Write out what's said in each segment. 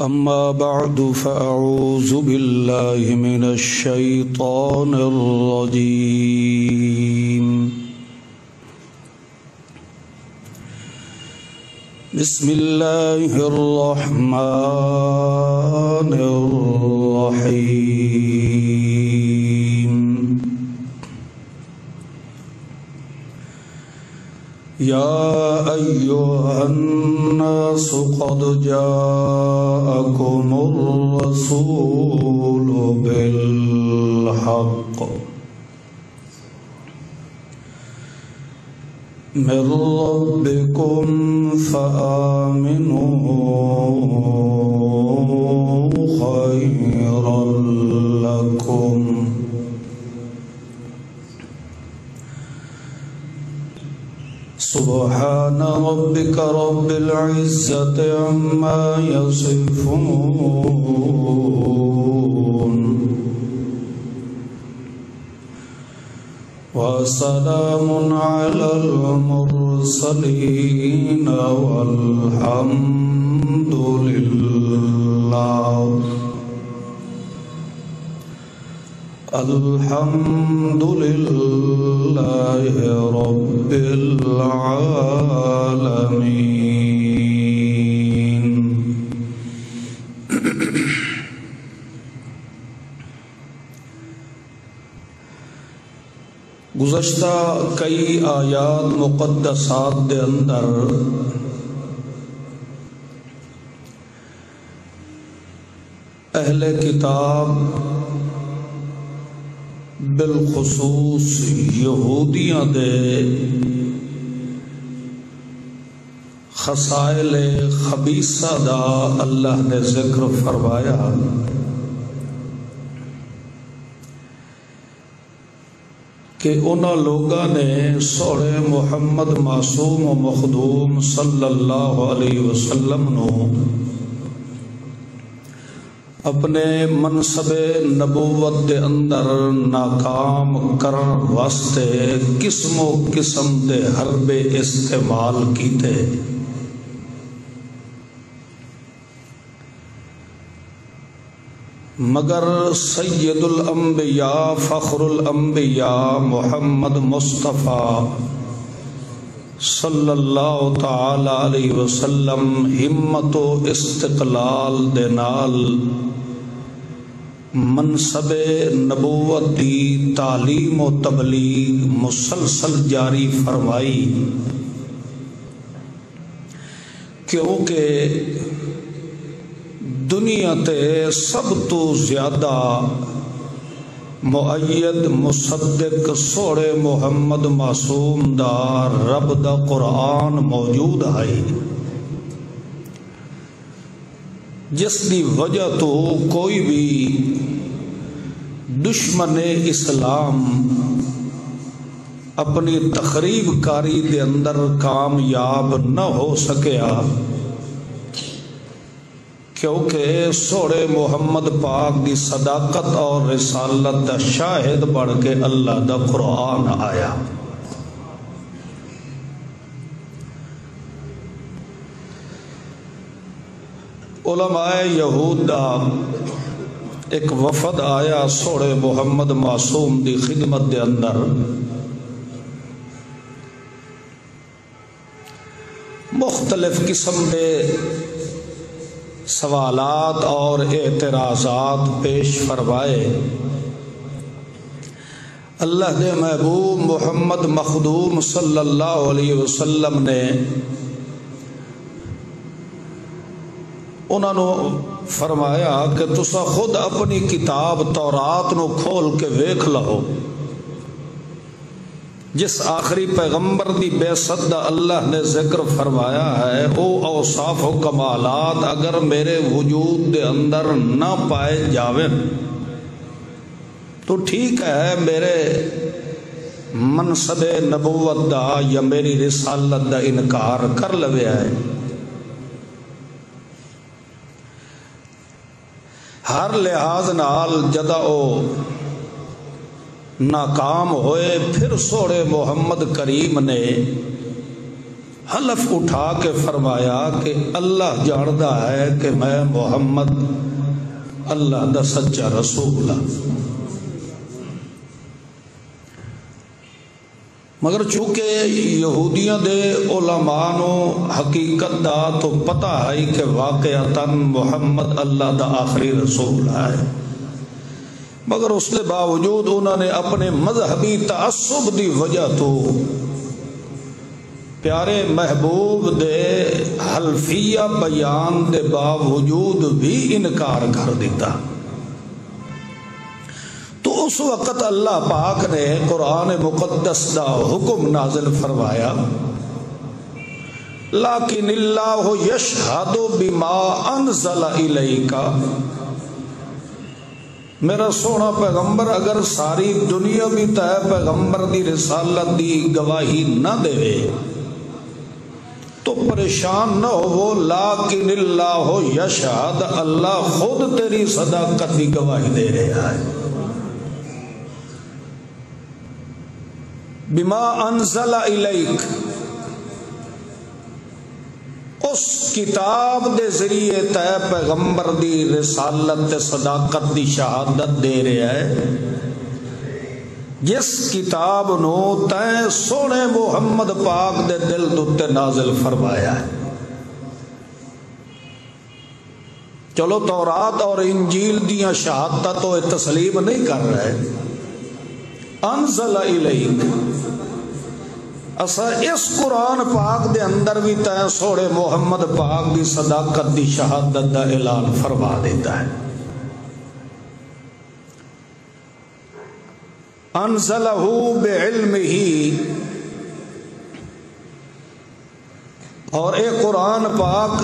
أما بعد فأعوذ بالله من الشيطان الرجيم بسم الله الرحمن الرحيم يا أيها الناس قد جاءكم الرسول بالحق من ربكم فآمنوا خيرا لكم سبحان ربك رب العزة عما يصفون وسلام على المرسلين والحمد لله الحمد لله رب العالمين. گزشتہ کئی آیات مقدسات دے اندر اہل کتاب بالخصوص یہودیاں دے خصائل خبیثہ دا اللہ نے ذکر فرمایا کہ انہاں لوگاں نے سونے محمد معصوم و مخدوم صلی اللہ علیہ وسلم نو اپنے منصب نبوت دے اندر ناکام کرن واسطے قسم و قسم دے حربے استعمال کیتے، مگر سید الانبیاء فخر الانبیاء محمد مصطفیٰ صلی اللہ تعالی علیہ وسلم ہمت و استقلال دے نال منصب نبوت دی تعلیم و تبلیغ مسلسل جاری فرمائی، کیونکہ دنیا تے سب تو زیادہ مؤید مصدق سوڑے محمد معصوم دا رب دا قرآن موجود ہے، جس دی وجہ تو کوئی بھی دشمن اسلام اپنی تخریب کاری دے اندر کامیاب نہ ہو سکیا، کیونکہ سوڑے محمد پاک دی صداقت اور رسالت دا شاہد بڑھ کے اللہ دا قرآن آیا۔ علماء یہود دا ایک وفد آیا سوڑے محمد معصوم دی خدمت دے اندر، مختلف قسم دے سوالات اور اعتراضات پیش فرمائے۔ اللہ دے محبوب محمد مخدوم صلی اللہ علیہ وسلم نے انہوں نے فرمایا کہ تسا خود اپنی کتاب تورات نو کھول کے ویکھ لو، جس آخری پیغمبر دی بعثت دا اللہ نے ذکر فرمایا ہے، او اوصاف و کمالات اگر میرے وجود دے اندر نہ پائے جاویں تو ٹھیک ہے، میرے منصب نبوت دا یا میری رسالت دا انکار کر لوے ہے۔ ہر لحاظ نال جدا او ناکام ہوئے، پھر سوڑے محمد کریم نے حلف اٹھا کے فرمایا کہ اللہ جاندا ہے کہ میں محمد اللہ دا سچا رسول ہاں، مگر چونکہ یہودیاں دے علماء نو حقیقت دا تو پتہ ہے کہ واقعتاً محمد اللہ دا آخری رسول ہے، مگر اس کے باوجود انہوں نے اپنے مذہبی تعصب دی وجہ تو پیارے محبوب دے حلفیہ بیان دے باوجود بھی انکار کر دیتا۔ تو اس وقت اللہ پاک نے قرآن مقدس دا حکم نازل فرمایا، لیکن اللہ یشہد بما انزل الیک، میرا سونا پیغمبر اگر ساری دنیا بھی تے پیغمبر دی رسالت دی گواہی نہ دے تو پریشان نہ ہو، لیکن اللہ یشہد، اللہ خود تیری صداقت کی گواہی دے رہا ہے۔ بما انزل الیک، اس کتاب دے ذریعے تے پیغمبر دی رسالت صداقت دی شہادت دے رہا ہے، جس کتاب نو تے سونے محمد پاک دے دل تے نازل فرمایا ہے۔ چلو تورات اور انجیل دیاں شہادت تو تسلیم نہیں کر رہے، انزل الیک، اسا اس قرآن پاک دے اندر بھی تے سونے محمد پاک دی صداقت دی شہادت دا اعلان فرما دیتا ہے۔ انزلہ بعلمہ، اور اے قرآن پاک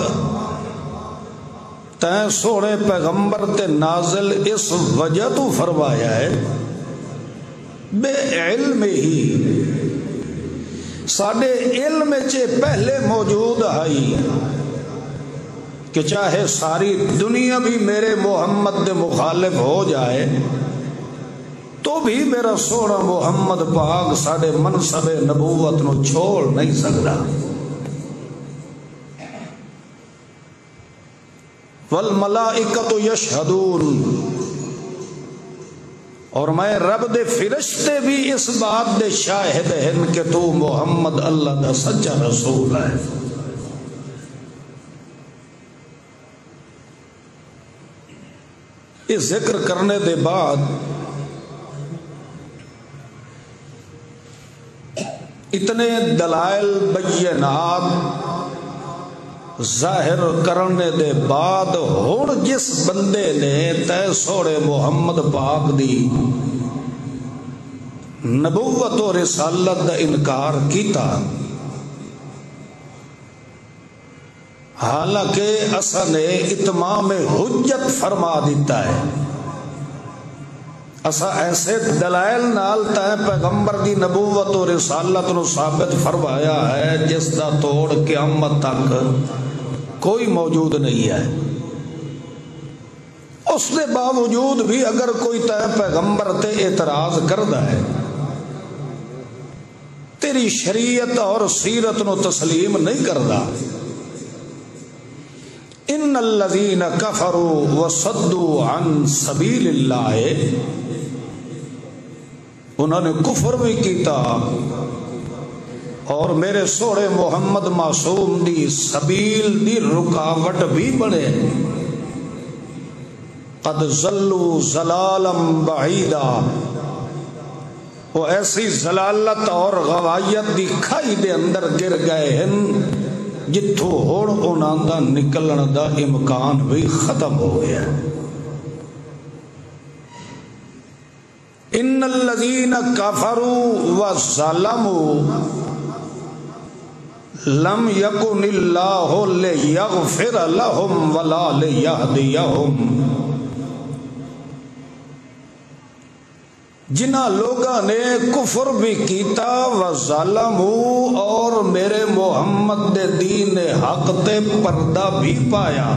تے سونے پیغمبر تے نازل اس وجہ تو فرمایا ہے، بے علم ہی، ساڈے علم چے پہلے موجود ہے کہ چاہے ساری دنیا بھی میرے محمد دے مخالف ہو جائے تو بھی میرا سونا محمد پاک ساڈے منصب نبوت نو چھوڑ نہیں سکتا۔ والملائکۃ یشہدون، اور میں رب دے فرشتے بھی اس بات دے شاہد ہیں کہ تو محمد اللہ دا سچا رسول ہے۔ اس ذکر کرنے دے بعد اتنے دلائل بینات ظاہر کرنے دے بعد ہن جس بندے نے تے سوڑے محمد پاک دی نبوت و رسالت دا انکار کیتا، حالانکہ اسا نے اتمام حجت فرما دیتا ہے، اسا ایسے دلائل نال تے پیغمبر دی نبوت و رسالت نو ثابت فرمایا ہے جس دا توڑ قیامت تک کوئی موجود نہیں ہے۔ اس کے باوجود بھی اگر کوئی تے پیغمبر تے اعتراض کردا ہے، تیری شریعت اور سیرت نو تسلیم نہیں کردا، ان الذین کفروا وصدوا عن سبیل اللہ، انہوں نے کفر بھی کیتا اور میرے سوڑے محمد معصوم دی سبیل دی رکاوٹ بھی بنے، قد ضلوا ضلالا بعیدا، وہ ایسی ضلالت اور غوایت دی کھائی دے اندر گر گئے ہیں جتھوں ہون انہاں دا نکلن دا امکان بھی ختم ہو گیا۔ ان الذین کفروا وظلموا لم یکن اللہ لیغفر لهم ولا لیہدیہم، جنہ لوگاں نے کفر بھی کیتا وظلموا، اور میرے محمد دے دین حق تے پردہ بھی پایا،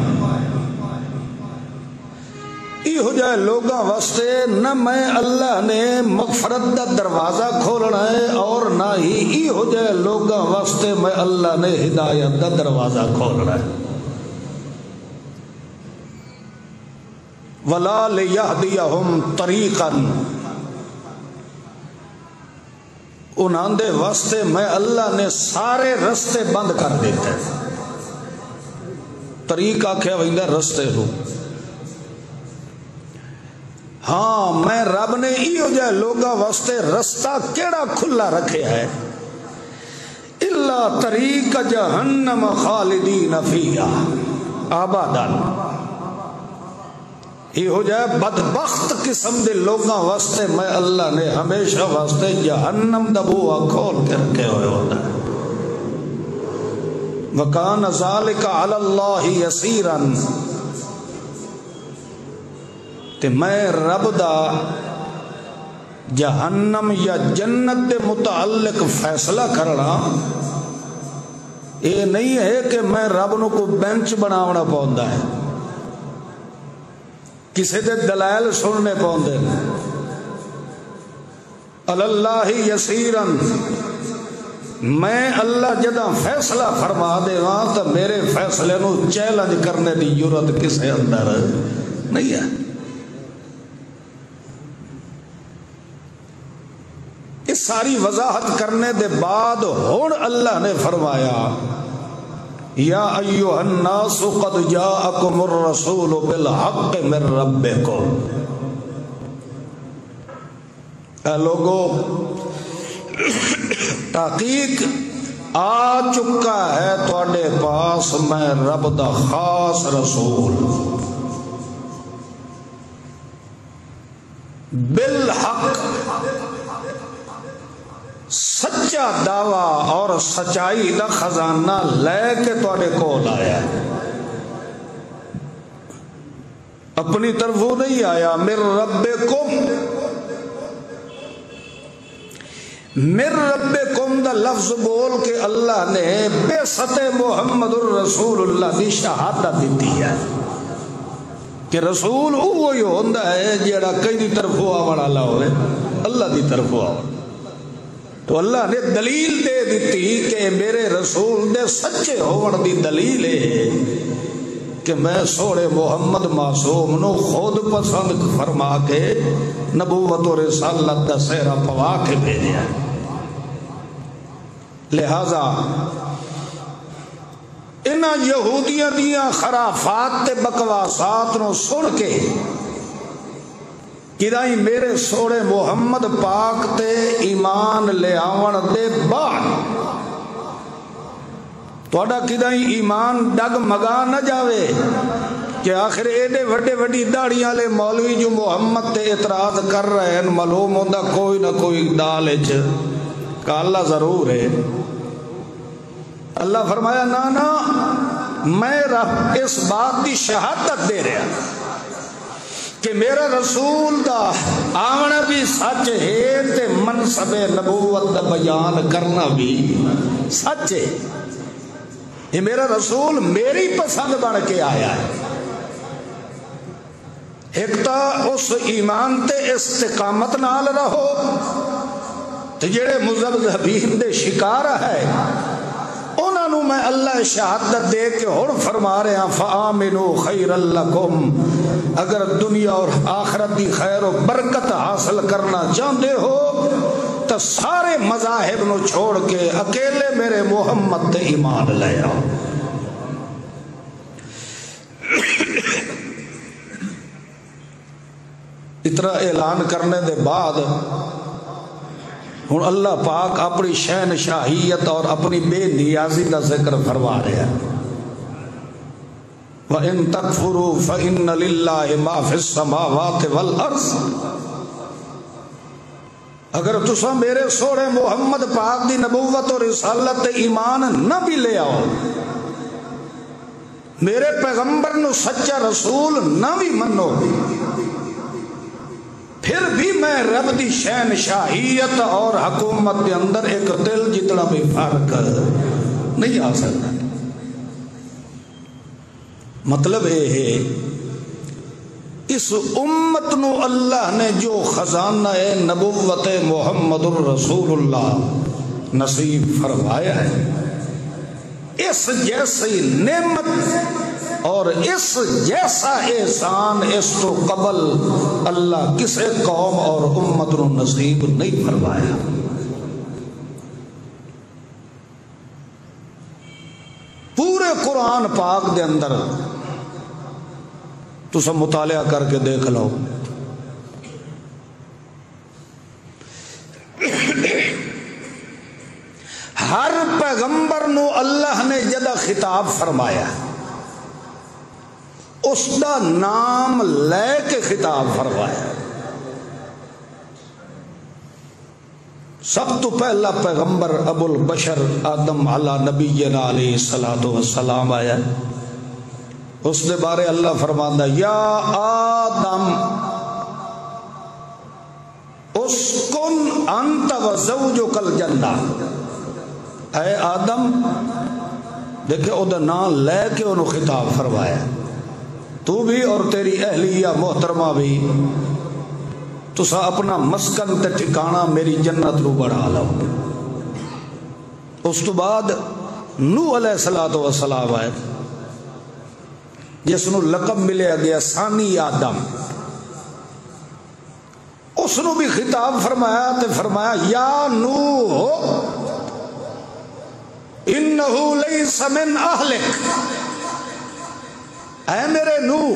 یہ جائے لوگاں واسطے نہ میں اللہ نے مغفرت دا دروازہ کھولنا ہے اور نہ ہی یہ جائے لوگاں واسطے میں اللہ نے ہدایت دا دروازہ کھولنا ہے. وَلَا لِيَهْدِيَهُمْ طَرِيقًا، انہاں دے واسطے میں اللہ نے سارے رستے بند کر دیتے ہیں. طریق آکھیا ویندا رستے ہو. ہاں میں رب نے ایو جائے لوگاں واسطے رستہ کیڑا کھلا رکھے ہے، الا طریق جہنم خالدین فیہا ابدا. یہ ہو جائے بدبخت قسم دے لوگاں واسطے میں اللہ نے ہمیشہ واسطے جہنم دا بوا کھول کے رکھے ہوئے ہوتا ہے. وَكَانَ ذَلِكَ عَلَى اللَّهِ يَسِيرًا، تے میں رب دا جہنم یا جنت دے متعلق فیصلہ کرنا یہ نہیں ہے کہ میں رب نو کو بینچ بناونا پوندا ہے، کسی دے دلائل سننے پوندے. اللہ یسیرن، میں اللہ جدہ فیصلہ فرما دے وہاں تو میرے فیصلے نو چیلنج کرنے دی جرات کسے اندر نہیں ہے. اس ساری وضاحت کرنے دے بعد ہون اللہ نے فرمایا یا ایھا الناس قد جاءکم الرسول بالحق من ربکم. اے لوگو تحقیق آ چکا ہے تواڈے پاس میں رب دا خاص رسول بالحق، سچا دعویٰ اور سچائی دا خزانہ لے کے تواڈے کول آیا ہے. اپنی طرفوں نہیں آیا. من ربکم، من ربکم دا لفظ بول کے اللہ نے بعثت محمد الرسول اللہ دی شہادت دیتی ہے کہ رسول وہی ہوندا ہے جیڑا کئی دی طرفوں آون والا ہوئے، اللہ دی طرفوں آون. تو اللہ نے دلیل دے دیتی کہ میرے رسول دے سچے ہون دی دلیل ہے کہ میں سوڑے محمد معصوم نو خود پسند فرما کے نبوت و رسالت دا سہرا پوا کے بھیجا. لہذا انہاں یہودیاں دیاں خرافات تے بکواسات نو سن کے کدائی میرے سوڑے محمد پاک تے ایمان لے آون دے بعد توڑا کدائی ایمان ڈگ مگا نہ جاوے کہ آخر ایڈے وڈے وڈی داڑیاں لے مولوی جو محمد تے اعتراض کر رہے ہیں معلوم ہوندہ کوئی نہ کوئی دالچ کہ اللہ ضرور ہے. اللہ فرمایا نا میں رب اس بات دی شہادت دے رہا کہ میرا رسول دا آونا بھی سچ ہے تے منصب نبوت دا بیان کرنا بھی سچ ہے. یہ میرا رسول میری پسند بن کے آیا ہے. ایک تا اس ایمان تے استقامت نال رہو تے جڑے مذہبین دے شکار ہے انہاں نو میں اللہ شہادت دے کے اور فرما رہے ہیں فآمنوا خیر لکم، اگر دنیا اور آخرت کی خیر و برکت حاصل کرنا چاہتے ہو تو سارے مذاہب نو چھوڑ کے اکیلے میرے محمد تے ایمان لے آؤ. اتنا اعلان کرنے دے بعد ہن اللہ پاک اپنی شہنشاہیت اور اپنی بے نیازی کا ذکر فرما رہے ہیں. وَإِن تَكْفُرُوا فَإِنَّ لِلَّهِ مَا فِي السَّمَاوَاتِ وَالْأَرْضِ، اگر تسا میرے سوڑے محمد پاک دی نبوت اور رسالت ایمان نہ بھی لے آؤ، میرے پیغمبر نو سچا رسول نہ بھی منو، پھر بھی میں رب دی شہنشاہیت اور حکومت کے اندر ایک دل جتنا بھی فرق نہیں آ سکتا. مطلب یہ ہے اس امت نو اللہ نے جو خزانہ نبوت محمد الرسول اللہ نصیب فرمایا ہے، اس جیسی نعمت اور اس جیسا احسان اس تو قبل اللہ کسے قوم اور امت نو نصیب نہیں فرمایا۔ پورے قرآن پاک دے اندر تو سب مطالعہ کر کے دیکھ لو، ہر پیغمبر نو اللہ نے جدہ خطاب فرمایا اس دا نام لے کے خطاب فرمایا۔ سب تو پہلا پیغمبر ابو البشر آدم علی نبینا علیہ الصلوۃ والسلام آیا، اس دے بارے اللہ فرماندا یا آدم اسکن انت وزوجک الجنہ، اے آدم، دیکھے او دا نام لے کے انہوں خطاب فرمایا، تو بھی اور تیری اہلیہ محترمہ بھی تسا اپنا مسکن تے ٹھکانہ میری جنت رو بڑھا لو۔ اس تو بعد نوح علیہ الصلوۃ والسلام آئے جس نو لقب ملے گیا ثانی آدم، اس نو بھی خطاب فرمایا تے فرمایا یا نوح انہو لیس من اہلک، اے میرے نوح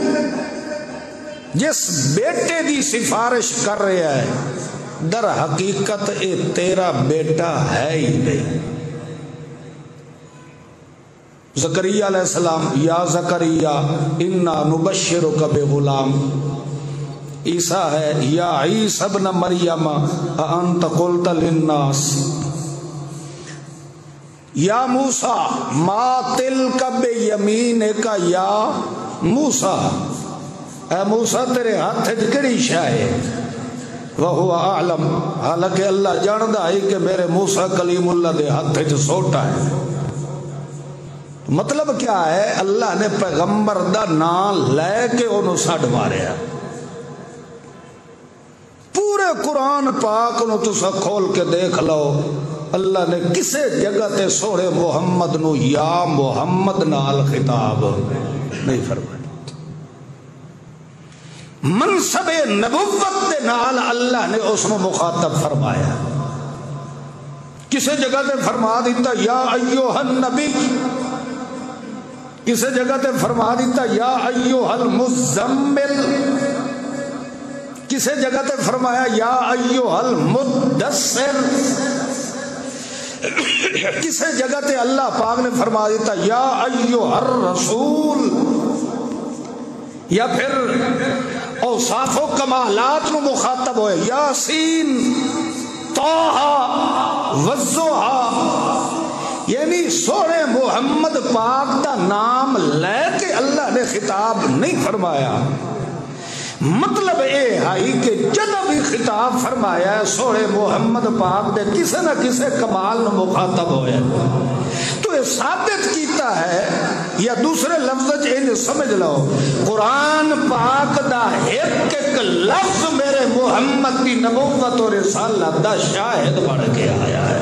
جس بیٹے دی سفارش کر رہا ہے در حقیقت اے تیرا بیٹا ہے ہی نہیں۔ زکریا علیہ السلام یا زکریا انا نبشرک بغلام، عیسیٰ ہے یا عیسیٰ ابن مریم انت قلت للناس، یا موسیٰ ما تلک بیمینک یا موسیٰ، اے موسیٰ تیرے ہاتھ کڑی شے ہے، وہو اعلم، حالانکہ اللہ جاندا ہے کہ میرے موسیٰ کلیم اللہ دے ہاتھ سوٹا ہے۔ مطلب کیا ہے؟ اللہ نے پیغمبر دا نام لے کے انہوں ساڑھ ماریا۔ پورے قرآن پاک انہوں تسا کھول کے دیکھ لو، اللہ نے کسے جگہ تے سوڑے محمد نو یا محمد نال خطاب نہیں فرمایا۔ منصب نبوت دے نال اللہ نے اس نو مخاطب فرمایا، کسے جگہ تے فرما دیتا یا ایوہ النبی، کسے جگہ تے فرما دیتا یا ایوہ المزمل، کسے جگہ تے فرمایا یا ایوہ المدثر، کسے جگہ تے اللہ پاک نے فرما دیتا یا ایوہ الرسول، یا پھر اوصاف و کمالات نو مخاطب ہوئے یاسین طٰہٰ والضحیٰ، یعنی سونے محمد پاک دا نام لے کے اللہ نے خطاب نہیں فرمایا۔ مطلب اے ہے کہ جب بھی خطاب فرمایا ہے سونے محمد پاک دے کسے نہ کسے کمال نو مخاطب ہوئے، تو یہ ثابت کیتا ہے، یا دوسرے لفظ انہیں سمجھ لو، قرآن پاک دا ایک ایک لفظ میرے محمد دی نبوت اور رسالت دا شاہد بڑھ کے آیا ہے۔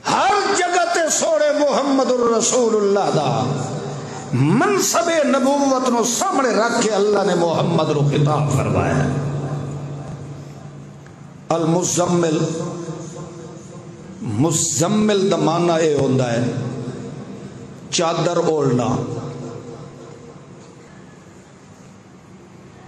ہر جگہ تے سوڑے محمد الرسول اللہ دا منصب نبوت نو سامنے رکھ کے اللہ نے محمد رو خطاب فرمایا۔ المزمل، مزمل دا معنی اے ہوندا ہے چادر اوڑھنا۔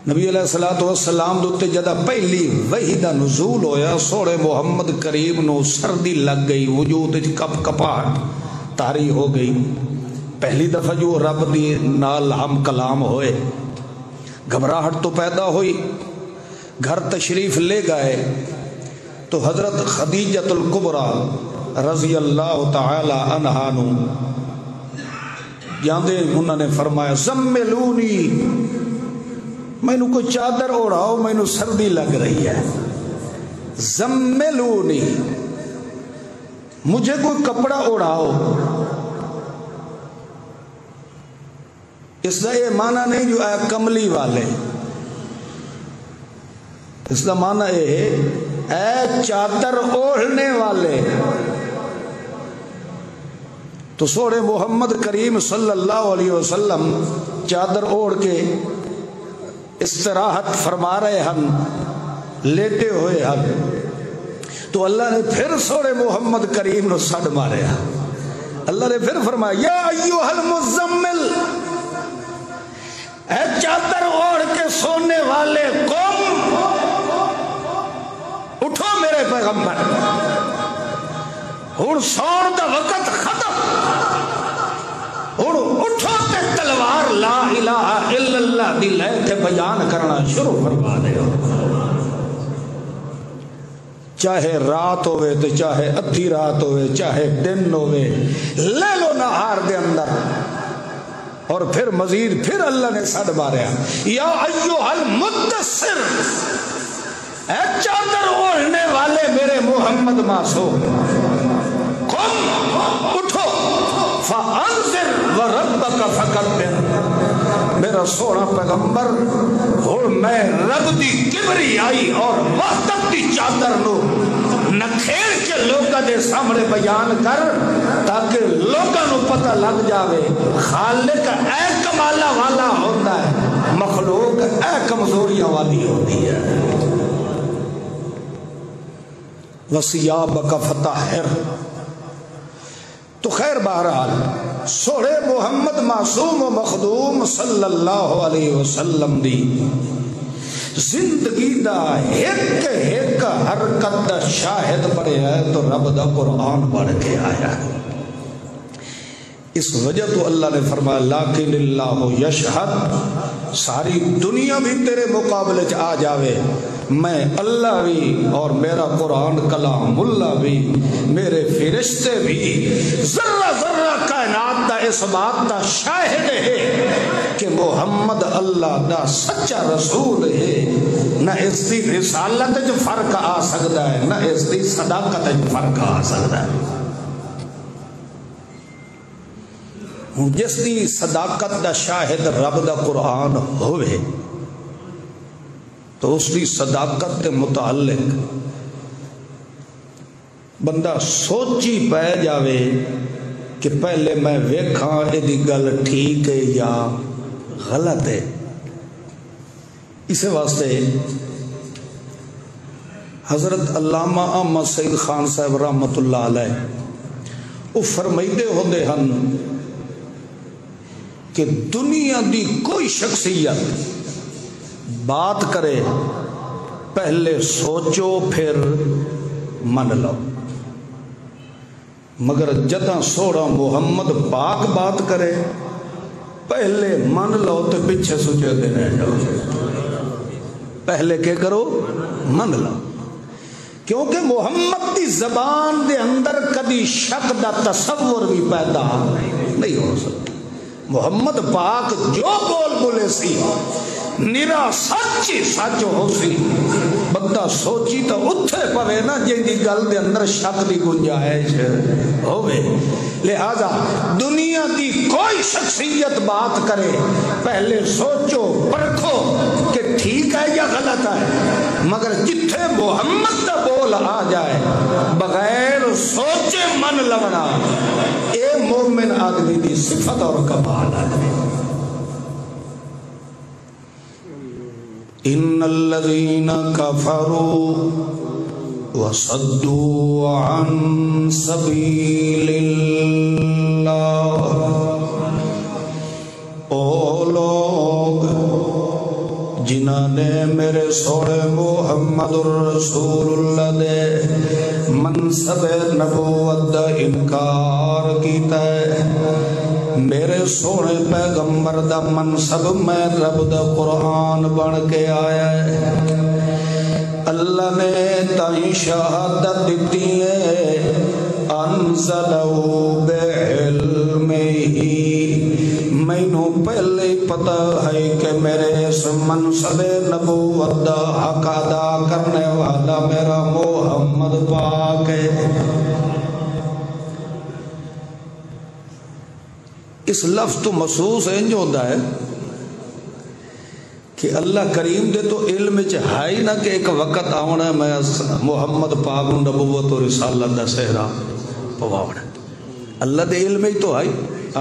نبی علیہ السلام دوتے جدہ پہلی وحی دا نزول ہویا، سوڑے محمد کریم نو سردی لگ گئی، وجود کپ کپاہٹ طاری ہو گئی۔ پہلی دفعہ جو رب دی نال ہم کلام ہوئے، گھبراہٹ تو پیدا ہوئی، گھر تشریف لے گئے تو حضرت خدیجۃ الکبریٰ رضی اللہ تعالی عنہا نو جاندے انہوں نے فرمایا زملونی، میں نو کوئی چادر اوڑھاؤ، میں نو سردی لگ رہی ہے، زملونی، مجھے کوئی کپڑا اوڑھاؤ۔ اس کا یہ معنی نہیں جو اے کملی والے، اس کا معنی یہ ہے اے چادر اوڑھنے والے۔ تو سوڑے محمد کریم صلی اللہ علیہ وسلم چادر اوڑھ کے استراحت فرما رہے ہن، لیٹے ہوئے ہن، تو اللہ نے پھر سوڑے محمد کریم نو سڑ مارے ہن۔ اللہ نے پھر فرمایا یا ایوہ المزمل، اے چادر اوڑھ کے سونے والے قوم، اٹھو میرے پیغمبر، ہن سون دا وقت ختم، ہن اٹھو تے تلوار لا الہ الا اللہ دی لے تے بیان کرنا شروع فرما دے۔ چاہے رات ہوئے تو چاہے ادھی رات ہوئے چاہے دن ہوئے، لے لو نہار دے اندر۔ اور پھر مزید پھر اللہ نے سڑ ماریا یا ایوہ المدثر، اے چادر اوڑھنے والے میرے محمد معصوم، قم اٹھو، فانذر وربک فکبر، میرا سونا پیغمبر اور میں رب دی کبریائی اور وحدت دی چادر نو نکھیر کے لوگاں دے سامنے بیان کر، تاکہ لوگاں نو پتہ لگ جاوے خالق اے کمالہ والا ہوتا ہے، مخلوق اے کمزوریاں والی ہوتی ہے۔ وَثِيَابَكَ فَطَهِّرْ۔ تو خیر بہرحال سوڑے محمد معصوم و مخدوم صلی اللہ علیہ وسلم دی زندگی دا ایک ایک حرکت دا شاہد پڑے ہے تو رب دا قرآن پڑھ کے آیا ہے۔ اس وجہ تو اللہ نے فرمایا لیکن اللہ یشہد، ساری دنیا بھی تیرے مقابلے چ آ جاوے، میں اللہ بھی اور میرا قرآن کلام اللہ بھی، میرے فرشتے بھی، ذرہ ذرہ کائنات دا اس بات دا شاہد ہے کہ محمد اللہ دا سچا رسول ہے۔ نہ اس دی رسالت جو فرق آ سکتا ہے، نہ اس دی صداقت جو فرق آ سکتا ہے۔ جس دی صداقت دا شاہد رب دا قرآن ہوئے تو اس دی صداقت دے متعلق بندہ سوچی پہ جاوے کہ پہلے میں ویکھاں اے دی گل ٹھیک ہے یا غلط ہے۔ اسے واسطے حضرت علامہ احمد سعید خان صاحب رحمت اللہ علیہ وہ فرمائدے ہوندے ہن کہ دنیا دی کوئی شخصیت بات کرے پہلے سوچو پھر من لو، مگر جداں سوڑا محمد پاک بات کرے پہلے من لو تو پیچھے سوچے دے رہ جاؤ، پہلے کیا کرو من لو، کیونکہ محمد دی زبان دے اندر کبھی شک دا تصور بھی پیدا نہیں ہو سکتا۔ محمد پاک جو بول بولے سی نرا سچی سچ ہو سی، بندہ سوچی تو اتھے پوے نا جن دی گل دے اندر شک دی گنجائش ہوئے۔ لہذا دنیا دی کوئی شخصیت بات کرے پہلے سوچو پرکھو کہ ٹھیک ہے یا غلط ہے، مگر جتھے محمد دا بول آ جائے بغیر سوچے من لگنا، اے مومن آدمی دی صفت اور کمال ہے۔ ان الذين كفروا وصدوا عن سبيل الله، او لوگ جنہاں نے میرے سوڑے محمد الرسول اللہ دے منصب نبوت دا انکار کیتا ہے، میرے سونے پیغمبر دا منصب میں رب دا قرآن بن کے آیا ہے۔ اللہ نے تائیں شہادت دیتی ہے انزلہو بعلمہ، میں نو پہلے پتہ ہے کہ میرے اس منصب نبوت دا حق ادا کرنے والا میرا محمد پاک ہے۔ اس لفظ تو محسوس انج ہوتا ہے کہ اللہ کریم دے تو علم ہے ہی نہ کہ ایک وقت آنا میں محمد پاک نبوت و رسالت دا صحرا پواونا. اللہ دے علم ہی تو ہے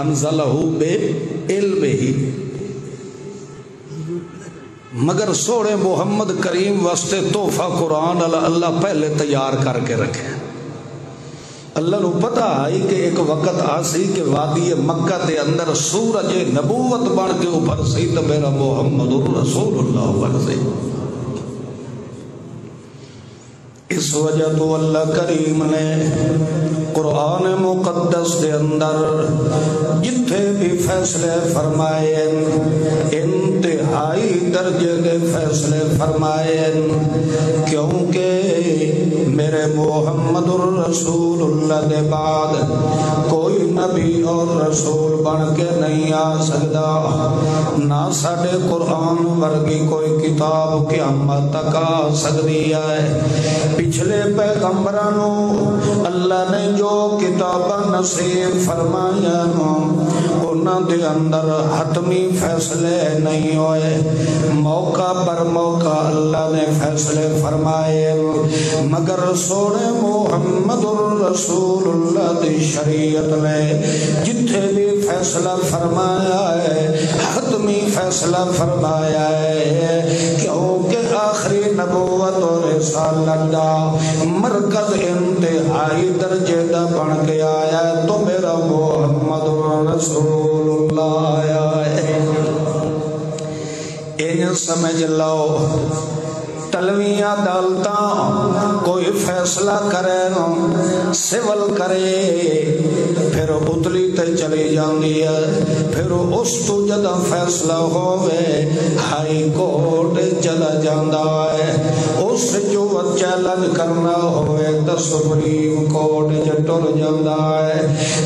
انزلہ بے علم ہی. مگر سوڑے محمد کریم واسطے تحفہ قرآن اللہ پہلے تیار کر کے رکھے. اللہ نو پتا ہے کہ ایک وقت آسی کہ وادی مکہ دے اندر سورج نبوت بن کے اوپر سی تو میرا محمد رسول اللہ بن سی. اس وجہ تو اللہ کریم نے قرآن مقدس دے اندر جتھے بھی فیصلے فرمائے انتہائی درجے دے فیصلے فرمائے، کیونکہ میرے محمد الرسول اللہ دے بعد کوئی نبی اور رسول بن کے نہیں آ سکتا، نہ ساڑھے قرآن ورگی کوئی کتاب قیامت تک آ سکتی ہے. پچھلے پیغمبرانوں اللہ نے جو کتاباں نصیب فرمایا انہاں دے اندر حتمی فیصلے نہیں ہوئے، موقع پر موقع اللہ نے فیصلے فرمائے. مگر سونے محمد الرسول اللہ دی شریعت نے جتھے بھی فیصلہ فرمایا ہے حتمی فیصلہ فرمایا ہے، کیونکہ آخری نبوت اور رسالت دا مرکز انتہائی درجے دا بن کے آیا ہے تو میرا محمد رسول اللہ آیا ہے. ان سمجھ لو تلویاں ڈالتا کوئی فیصلہ کرے سول کرے پھر اتلی تے چلی جاندی ہے، پھر اس تو جدہ فیصلہ ہوئے ہائی کورٹ چلا جاندہ ہے، اس جو چیلنج کرنا ہوئے تو سپریم کورٹ جٹر جاندہ ہے.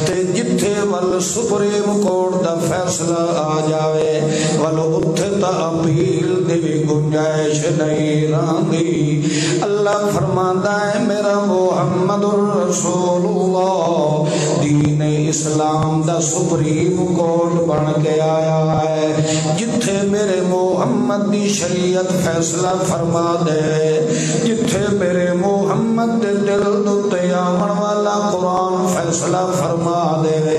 تے جتھے ول سپریم کورٹ دا فیصلہ آ جاوے ول اتھے تا اپیل دی گنجائش نہیں رہندی. اللہ فرماتا ہے میرا محمد الرسول اللہ دین اسلام دا سپریم کورٹ بن کے آیا ہے، جتھے میرے محمد دی شریعت فیصلہ فرما دے، جتھے میرے محمد دے دل دتے آمن والا قرآن فیصلہ فرما دے،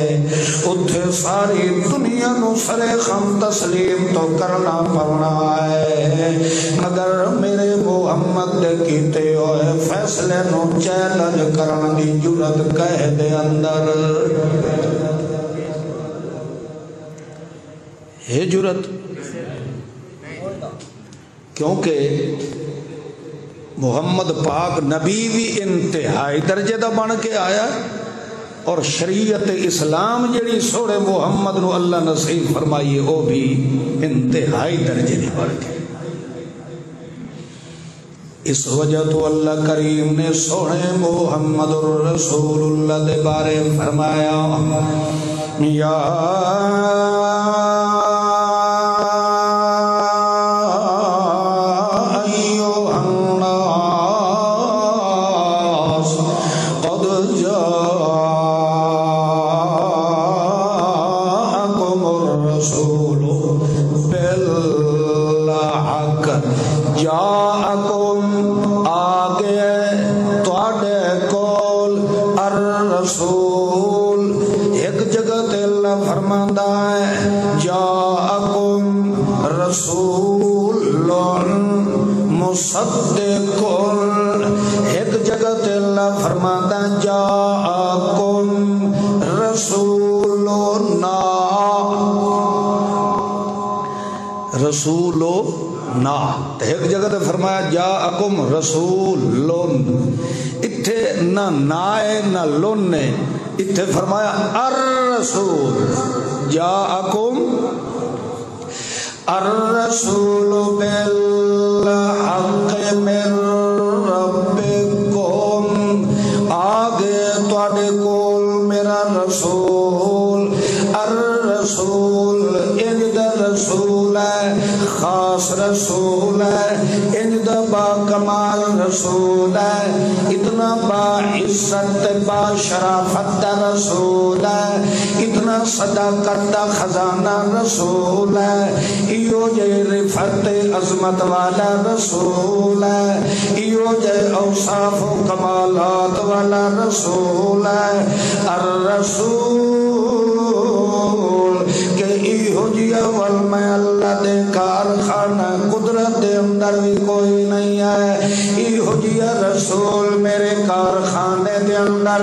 اتھے ساری دنیا نو سر خم تسلیم تو کرنا پڑنا ہے. مگر میرے محمد دے کیتے ہوئے فیصلے نو چیلنج کرن دی جرت کہہ دے اندر ہے جرت، کیونکہ محمد پاک نبی بھی انتہائی درجے دا بن کے آیا اور شریعت اسلام جڑی سوڑے محمد نو اللہ نصیب فرمائیے وہ بھی انتہائی درجے دی بن کے. اس وجہ تو اللہ کریم نے سونے محمد الرسول اللہ دے بارے فرمایا یا ایک جگہ تے اللہ فرماتا جاءکم رسولنا رسولنا، ایک جگہ تے فرمایا جاءکم رسولن، اتھے نہ نائے نہ لن نے، اتھے فرمایا الرسول جاءکم الرسول بالحق من ربکم، آگے تواڈے کول میرا رسول الرسول ان دا رسول ہے، خاص رسول ہے، انج دا با کمال رسول ہے، اتنا با عزت با شرافت دا رسول ہے، اتنا صداقت دا خزانہ رسول ہے، ایو جے رفت عظمت والا رسول ہے، ایو جے اوصاف و کمالات والا رسول ہے، الرسول کہ ایہو جی اول میں اللہ دے کارخانہ قدرت دے اندر بھی کوئی نہیں ہے، ایہو جی رسول میرے کارخانے دے اندر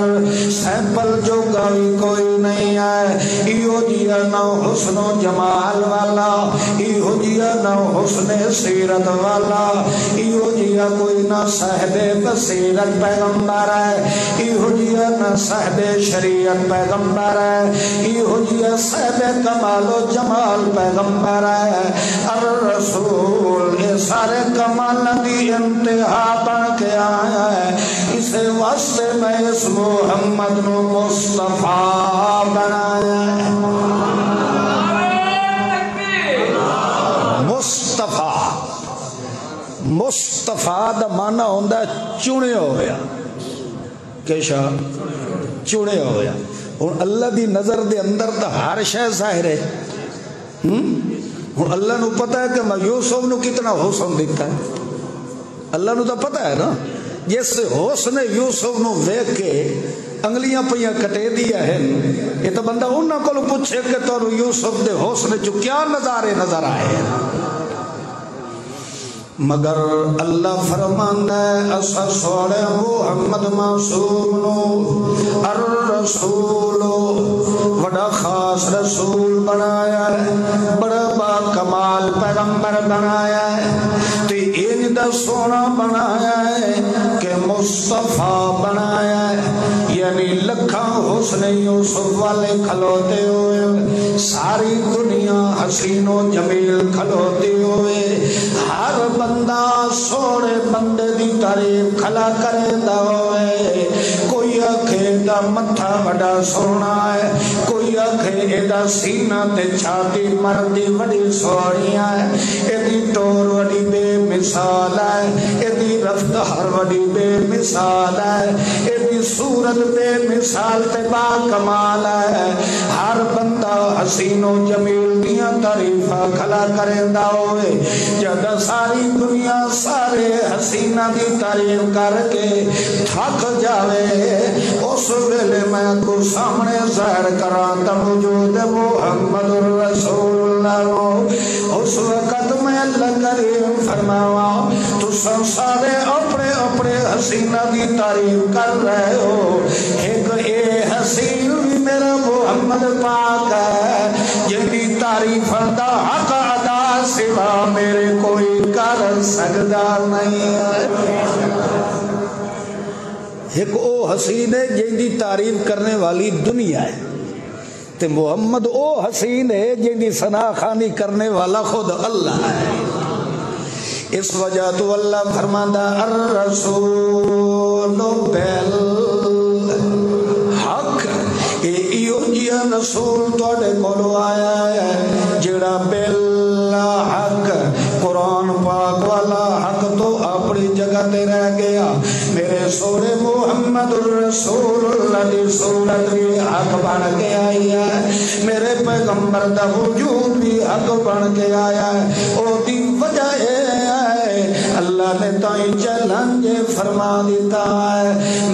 سیمپل جو بھی کوئی نہیں ہے، ایہو جی نہ حسن و جمال والا، ایہو جی نہ حسن سیرت والا، ایہو جی کوئی نہ صاحب بصیرت پیغمبر ہے، ایہو جی نہ صاحب شریعت پیغمبر ہے، ایہو جی صاحب کمال و جمال پیغمبر ہے، الرسول یہ سارے کمال دی انتہا بن کے آیا ہے، اس واسطے میں اس محمد نو مصطفیٰ بنایا ہے۔ مصطفیٰ، مصطفیٰ دا معنی ہوندا ہے چنے ہویا، کہ شاہ چنے ہویا۔ ہن اللہ دی نظر دے اندر تا ہر شے ظاہر ہے، ہن اللہ نو پتہ ہے کہ میں یوسف نو کتنا حسن دیتا ہے، اللہ نو تو پتہ ہے نا، جس حسن یوسف نو ویکھ کے انگلیاں پہ کٹے دیا ہے، یہ تو بندہ انہاں کو پوچھے کہ تو یوسف دے حسن چو کیا نظارے نظر آئے، مگر اللہ فرماندا ہے اسا سوڑے محمد معصوم نو الرسول بڑا خاص رسول بنایا ہے، بڑا با کمال پیغمبر بنایا ہے، تے ان دا سونا بنایا ہے کہ مصطفیٰ بنایا ہے، یعنی لکھاں حسن یوسف والے کھلوتے ہوئے، ساری دنیا حسین و جمیل کھلوتے ہوئے، ہر بندہ سوڑے بندے دی تعریف کھلا کرے دا ہوئے، کوئی آکھے دا متھا بڑا سونا ہے، کوئی آکھے ایدہ سینہ تے چھاتی مردی بڑی سوڑیاں ہے، ایدی ٹور وڑی بے مثال ہے، ایدی رفتار وڑی بے مثال ہے، ایدی صورت بے مثال تے با کمال ہے، ہر بندہ حسین و جمیل دیاں تعریفہ کھلا کرے دا ہوئے، جدہ ساری دنیا سارے حسینہ دی تعریف کر کے تھک جاوے، اس ویلے میں کو سامنے ظاہر کراتا وجود محمد الرسول اللہ، اس وقت میں اللہ کریم فرماوا تو سارے اپنے اپنے حسینہ دی تعریف کر رہے ہو، ایک اے حسین بھی میرا محمد پاک ہے، جن دی تعریف دا حق ادا سوا میرے کوئی کر سکتا نہیں ہے۔ ایک او حسین ہے جن دی تعریف کرنے والی دنیا ہے، تے محمد او حسین ہے جن دی ثنا خوانی کرنے والا خود اللہ ہے، اس وجہ تو اللہ فرماندا الرسول بالحق، ایو جی رسول توڑے کولو آیا ہے جڑا بالحق، قرآن پاک والا حق تو اپنی جگہ تے رہ گیا، میرے سونے محمد الرسول اللہ دی صورت بھی حق بن کے آئی ہے، میرے پیغمبر دا وجود بھی حق بن کے آیا ہے، او دی وجہ ہے اللہ نے تائیں چیلنج فرما دیتا ہے،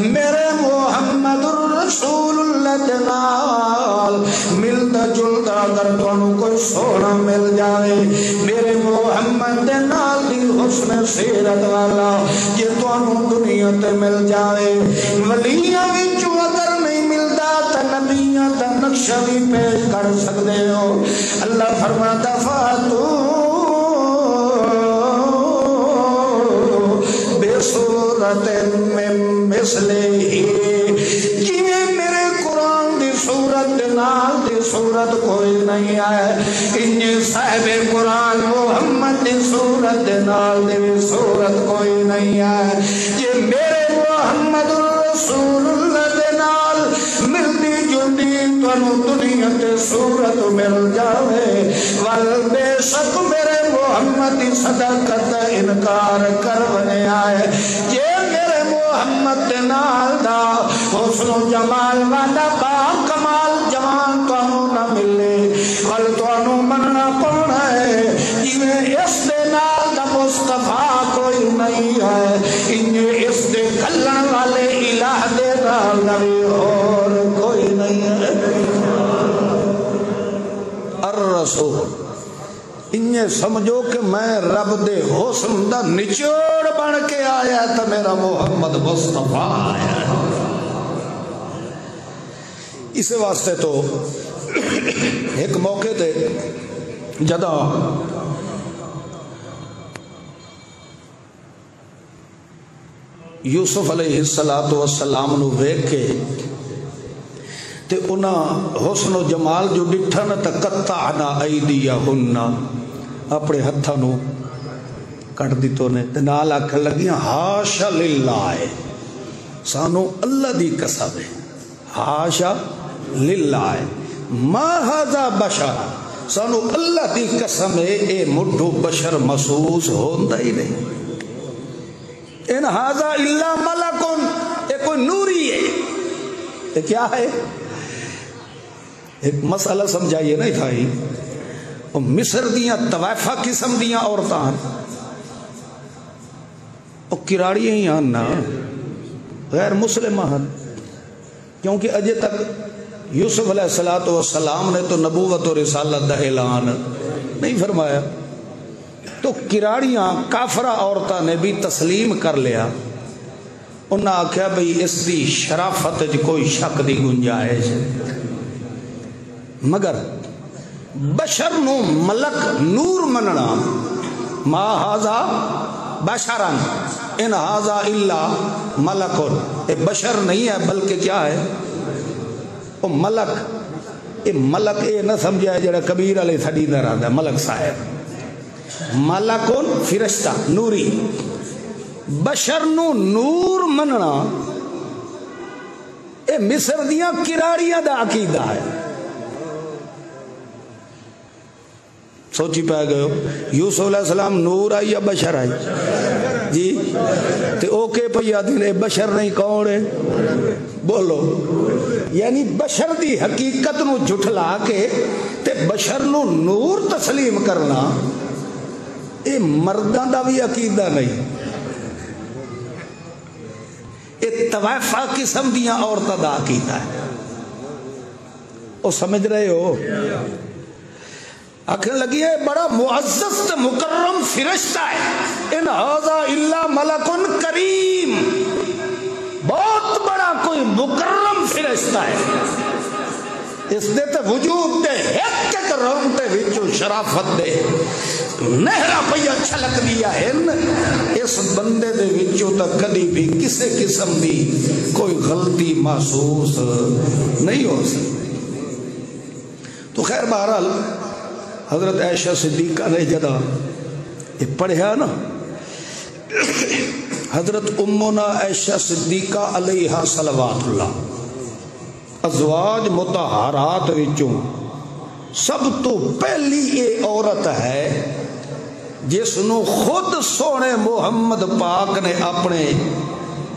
میرے محمد الرسول اللہ دے نال ملتا جلتا اگر تانوں کوئی سونا مل جائے، میرے محمد دے نال دی حسن سیرت والا جے تانوں دنیا تے مل جائے، ولیاں وچوں اگر نہیں ملدا تے نبیاں دا نقشہ بھی پیش کر سکدے ہو، اللہ فرماتا فاتو صورت میں مثلے ہی، جویں میرے قرآن دی صورت نال دی صورت کوئی نہیں ہے، انج صاحب قرآن محمد دی صورت نال دی صورت کوئی نہیں ہے، یہ میرے محمد الرسول اللہ دے نال ملتی جلتی تانوں دنیا تے صورت مل جاوے، ول بے شک صدقت انکار کر بنے آئے جے میرے محمد دے نال دا حسن و جمال والا با کمال جوان تو نہ ملے کل تو مننا پڑنا ہے جویں اس دے نال دا مصطفیٰ کوئی نہیں ہے انہیں اس دے کلن والے الہ دے نال نبی اور کوئی نہیں ہے الرسول انہیں سمجھو کہ میں رب دے حسن دا نچوڑ بن کے آیا تو میرا محمد مصطفیٰ آیا ہے اس واسطے تو ایک موقع تے جدا یوسف علیہ السلام نو ویکھ کے تے انہاں حسن و جمال جو ڈٹھا نہ تقطعنا ایدیہن اپنے ہتھاں نو کٹ دیتو نے تے نال آکھن لگیاں ہاشا للہ سانو اللہ دی قسم ہے ہاشا للہ ما ھذا بشر سانو اللہ دی قسم ہے اے مڈھو بشر محسوس ہوندا ہی نہیں ان ھذا الا ملکن اے کوئی نوری ہے یہ کیا ہے ایک مسئلہ سمجھائیے نہیں بھائی مصر دیاں طوائفہ قسم دیاں عورتاں او کراڑیاں ہی آنا غیر مسلمہ ہیں کیونکہ اجے تک یوسف علیہ السلام نے تو نبوت و رسالت دا اعلان نہیں فرمایا تو کراڑیاں کافرہ عورتاں نے بھی تسلیم کر لیا انہاں آکھیا بھئی اس دی شرافت کوئی شک دی گنجائش مگر بشر نو ملک نور مننا ما ھذا بشرن ان ھذا الا ملکن اے بشر نہیں ہے بلکہ کیا ہے او ملک اے ملک اے نہ سمجھا جڑا کبیر علیہ تھڑی نہ رہندا ملک صاحب ملکن فرشتہ نوری بشر نو نور مننا اے مصر دیاں کراڑیاں دا عقیدہ ہے سوچی پہ گئے ہو یوسف علیہ السلام نور آئی یا بشر آئی جی تے اوکے پہ آدھیں اے بشر نہیں کون ہے بولو یعنی بشر دی حقیقت نو جھٹلا کے تے بشر نو نور تسلیم کرنا اے مردان دا بھی عقیدہ نہیں اے طوائفہ قسم دیاں عورتاں دا عقیدہ ہے او سمجھ رہے ہو آخر لگی ہے بڑا معزز تے مکرم فرشتہ ہے ان ھذا الا ملکن کریم بہت بڑا کوئی مکرم فرشتہ ہے اس دے تے وجود دے ایک ایک رنگ تے وچوں شرافت دے نہرا پیا چھلک دیا ہے اس بندے دے وچوں تک کدی بھی کسے قسم دی کوئی غلطی محسوس نہیں ہو سکتی تو خیر بہرحال حضرت عائشہ صدیقہ نے جدا یہ پڑھیا نا حضرت امنا عائشہ صدیقہ علیہ صلوات اللہ ازواج مطہرات وچوں سب تو پہلی یہ عورت ہے جس نو خود سونے محمد پاک نے اپنے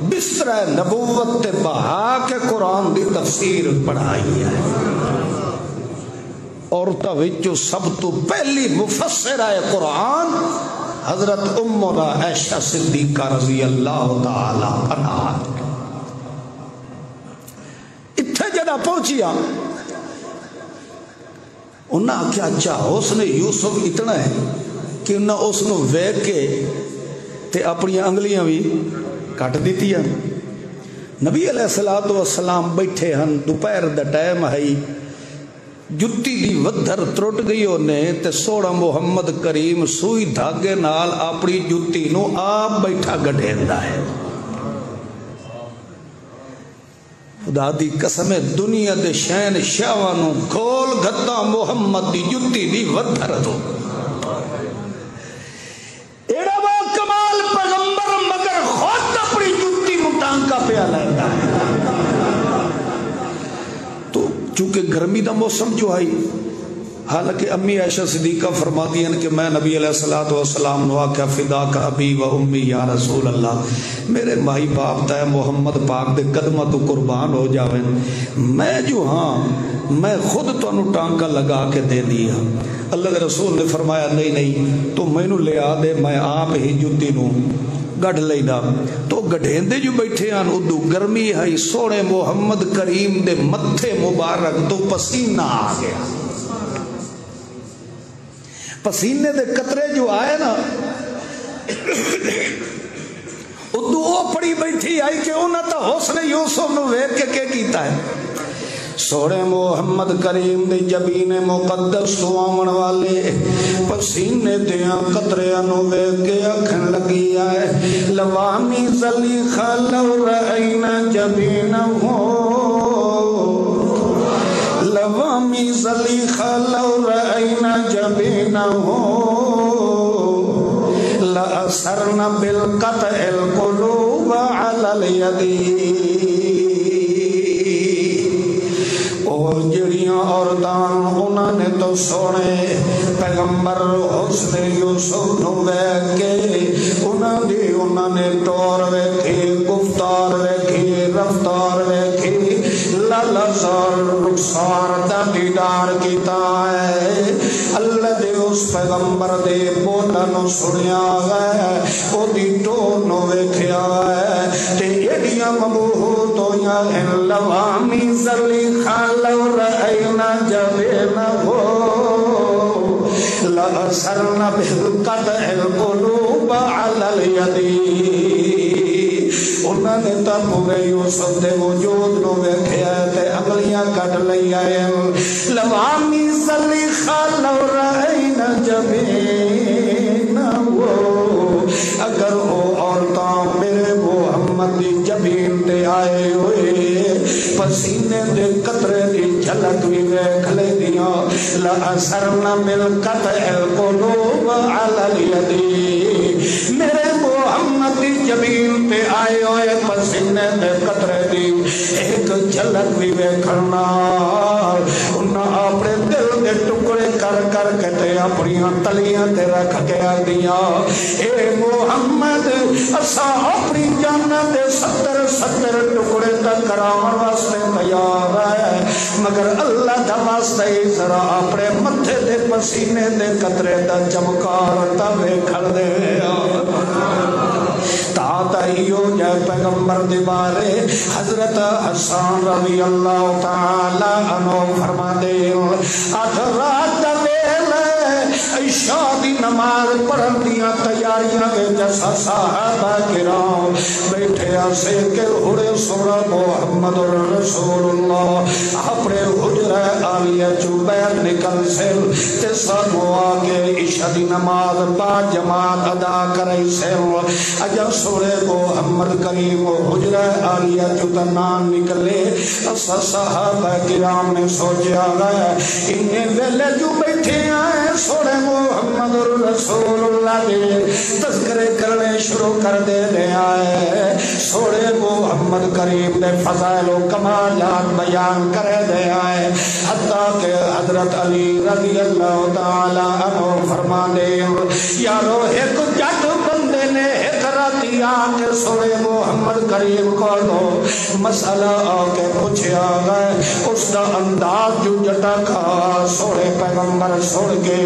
بستر نبوت تے بہا کے قرآن دی تفسیر پڑھائی ہے عورتوں وچوں سب تو پہلی مفسرہ قرآن حضرت امنا عائشہ صدیقہ رضی اللہ تعالی عنہا اتھے جدا پہنچیا انہاں کیا اچھا حسن یوسف اتنا ہے کہ انہاں اس نو ویکھ کے تے اپنی انگلیاں بھی کٹ دیتی ہیں نبی علیہ السلام بیٹھے ہن دوپہر دا ٹائم ہے جتی دی ودھر ترٹ گئی انہیں تے سوڑا محمد کریم سوئی دھاگے نال اپنی جتی نو آپ بیٹھا گڑھیندا ہے خدا دی قسم دنیا دے شین شاوانو کھول گھتا محمد دی جتی دی ودھر دو ایڑا وہ کمال پیغمبر مگر خود اپنی جتی نو ٹانکا پیا لیندہ ہے چونکہ گرمی دا موسم جو آئی حالانکہ امی عائشہ صدیقہ فرماتی ہیں کہ میں نبی علیہ الصلوۃ والسلام نے آخیا فداک ابی و امی یا رسول اللہ، میرے مائی باپ تے محمد پاک دے قدماں تو قربان ہو جاویں، میں جو ہاں میں خود تانوں ٹانکا لگا کے دے دیا۔ اللہ کے رسول نے فرمایا نہیں نہیں تو مینوں لے آ دے، میں آپ ہی جُتی نوں گڑھ لینا۔ تو گڈھیندے جو بیٹھے ہیں ادو گرمی ہے، سونے محمد کریم دے متھے مبارک تو پسینہ آ گیا، پسینے دے قطرے جو آئے نا ادو وہ پڑی بیٹھی آئی کہ انہاں تا حسن یوسف نو ویکھ کے کیتا ہے۔ سونے محمد کریم دے جبین مقدس تو آمن والے پسینے دیاں قطریاں نو ویکھ کے اکھن لگی آئے لوامی زلیخا لو رأینا جبینہو، لوامی زلیخا لو رأینا جبینہو لأثرنا بالقطع القلوب علی الیدی۔ اور جڑیاں عورتاں انہاں نے تو سونے پیغمبر حسن یوسف نو ویکھ کے انہاں نے طور ویکھی، گفتار ویکھی، رفتار ویکھی، لالزار رخسار دا دیدار کیتا ہے۔ اللہ دے اس پیغمبر دے بولاں نو سنیا ہے، او دی ٹون نو ویکھیا ہے تے ایڈیاں مبہوت ہویاں ہیں لوامی زلیخا لو رأینا جبینہو لأثرنا بالقطع القلوب علی الیدی۔ انہاں نے تا پورے یوسف دے وجود نو ویکھیا تے انگلیاں کٹ لئیاں لوامی زلیخا لو رأینا جبینہو۔ اگر او عورتاں میرے محمد دی جبین تے آئے ہوئے پسینے دے قطرے دی جھلک بھی ویکھ لیندیاں لأثرنا بالقطع القلوب علی الیدی۔ میرے محمد دی جبین تے آئے ہوئے پسینے دے قطرے دی ایک جھلک بھی ویکھنا انہاں اپنے دل دے ٹکڑے کر کر کے تے اپنی تلیاں تے رکھ کے آندیاں اے محمد اساں اپنی جاناں دے 70 ٹکڑے تک کراون واسطے تیار ہے، مگر اللہ دا واسطے ذرا اپنے متھے دے پسینے دے قطرے دا چمکار تا ویکھن دے۔ تائیو جائے پیغمبر دی بارے حضرت حسان رضی اللہ تعالی عنہ فرما دے آٹھ رات دا ویلے عشاء دی نماز پڑھن دیاں تیاریاں میں جیسا صحابہ کرام بیٹھے آسے کے ہوڑے سورہ محمد رسول اللہ اپنے حجرہ آلیہ چوبیر نکل سے تے سانو آگے عشاء دی نماز با جماعت ادا کرے سے اجا سورہ محمد کریم حجرہ آلیہ چوتنان نکلے اسا صحابہ کرام نے سوچیا گیا انہیں ویلے جو بیٹھے آئے سورہ محمد رسول اللہ دے تذکرے کرنے شروع کر دے لے آئے سورہ محمد کریم دے فضائل و کمالات بیان کرے دے آئے حتیٰ کہ حضرت علی رضی اللہ تعالی عنہ فرما دے یارو ایک جٹ بندے نے ایک راتی آکے سورہ محمد کریم کو دو مسئلہ آکے پوچھے آگئے اس دا انداز جو جٹا کھا سورہ پیغمبر سوڑ کے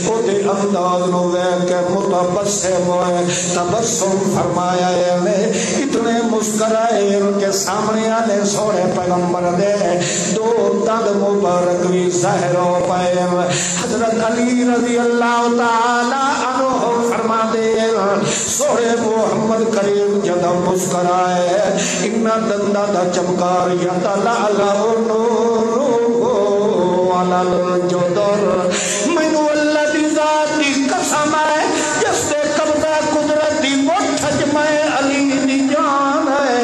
او دے انداز نو کے متبسم ہوئے تبسم فرمایا ہے اتنے مسکرائے ان کے سامنے آلے سوڑے پیغمبر دے دو دند مبارک بھی ظاہر ہو پائے حضرت علی رضی اللہ تعالی عنہ فرما دے سوڑے محمد کریم جدہ مسکرائے انہ دندہ دا چمکار یتلالہ نورو علی الجدر منو اللہ دی ذاتی قسم ہے جس دے قبضہ قدرتی مٹھج میں علی دی جان ہے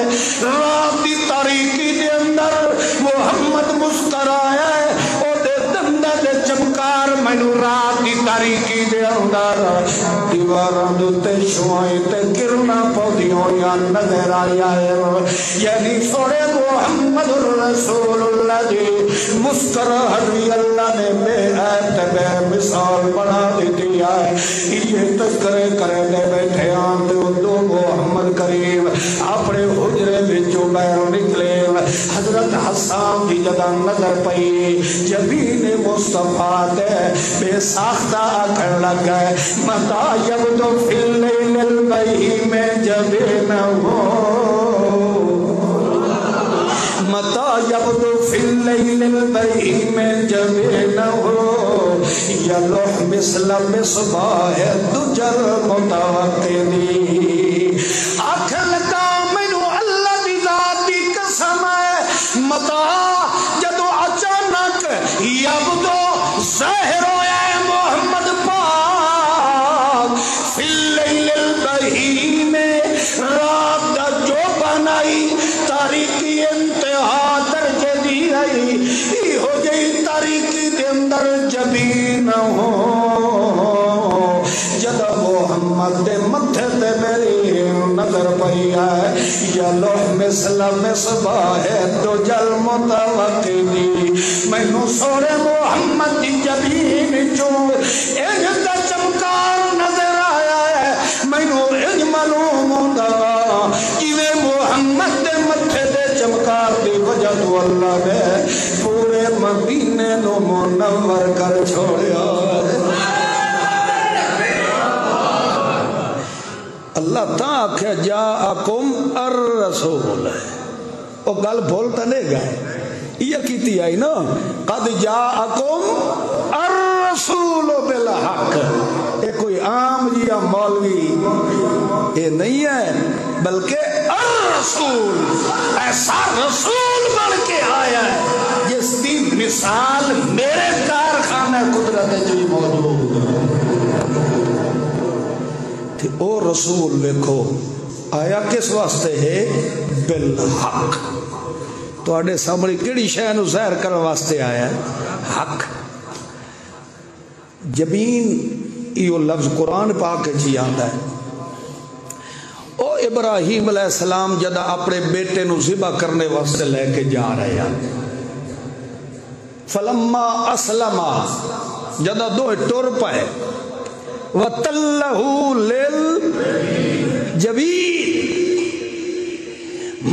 رات دی تاریکی دے اندر محمد مسکرایا ہے او دے دندہ دے چمکار مینوں رات دی تاریکی دے اندر دیواراں دے تے شوائیں تے گرنا پودیاں یا نظر آیا ہے یعنی سونے محمد رسول اللہ دی مسکراہٹ بھی اللہ نے بے عیب بے مثال بنا دیتی ہے یہ تذکرے کرے دے بیٹھے آن دے دو محمد کریم اپنے حجرے وچوں باہر نکلے حضرت حسان دی جدا نظر پئی جبین مصطفیٰ دے بے ساختہ آکھن لگ گئے متا یبدو فی اللیل البہیم جبین متا یبدو فی اللیل البہیم جبین یلوح مثل مصباح دجر متوقدی آکھن لگا مینو اللہ دی ذات دی قسم ہے متا جدو اچانک یبدو ظاہر ہویا ہے محمد پاک فی اللیل البہیم رات دا جو بنائی تاریکی انتہا درجے دی آئی ہو جئی تاریکی دے اندر جبین ہو جدا محمد دے متھے تے میری نظر پئی ہے یا لوح مثل مصباح دجل متوقدی مینوں سونے محمد دی جبین چوں انج دا چمکار نظر آیا ہے مینوں انج معلوم ہوندا جویں محمد دے متھے تے چمکار دی وجہ تو اللہ نے پورے مدینے نو منور کر چھوڑیا اللہ تا آکھیا جاءکم الرسول او گل بھولتا نہیں گئے یہ کیتی آئی نا قد جاءکم الرسول بالحق یہ کوئی عام جی یا مولوی یہ نہیں ہے بلکہ الرسول ایسا رسول بن کے آیا ہے جس کی مثال میرے کارخانہ قدرت جی موجود ہے او رسول دیکھو آیا کس واسطے ہے بالحق تو آڑے سامنے کیڑی شے نو ظاہر کرنے واسطے آیا ہے حق جبین یہ لفظ قرآن پاک جی آندا ہے او ابراہیم علیہ السلام جدا اپنے بیٹے نو ذبح کرنے واسطے لے کے جا رہے ہیں فلما اسلما جدا دو ٹر پائے وَتَلَّهُ لِلْجَبِينِ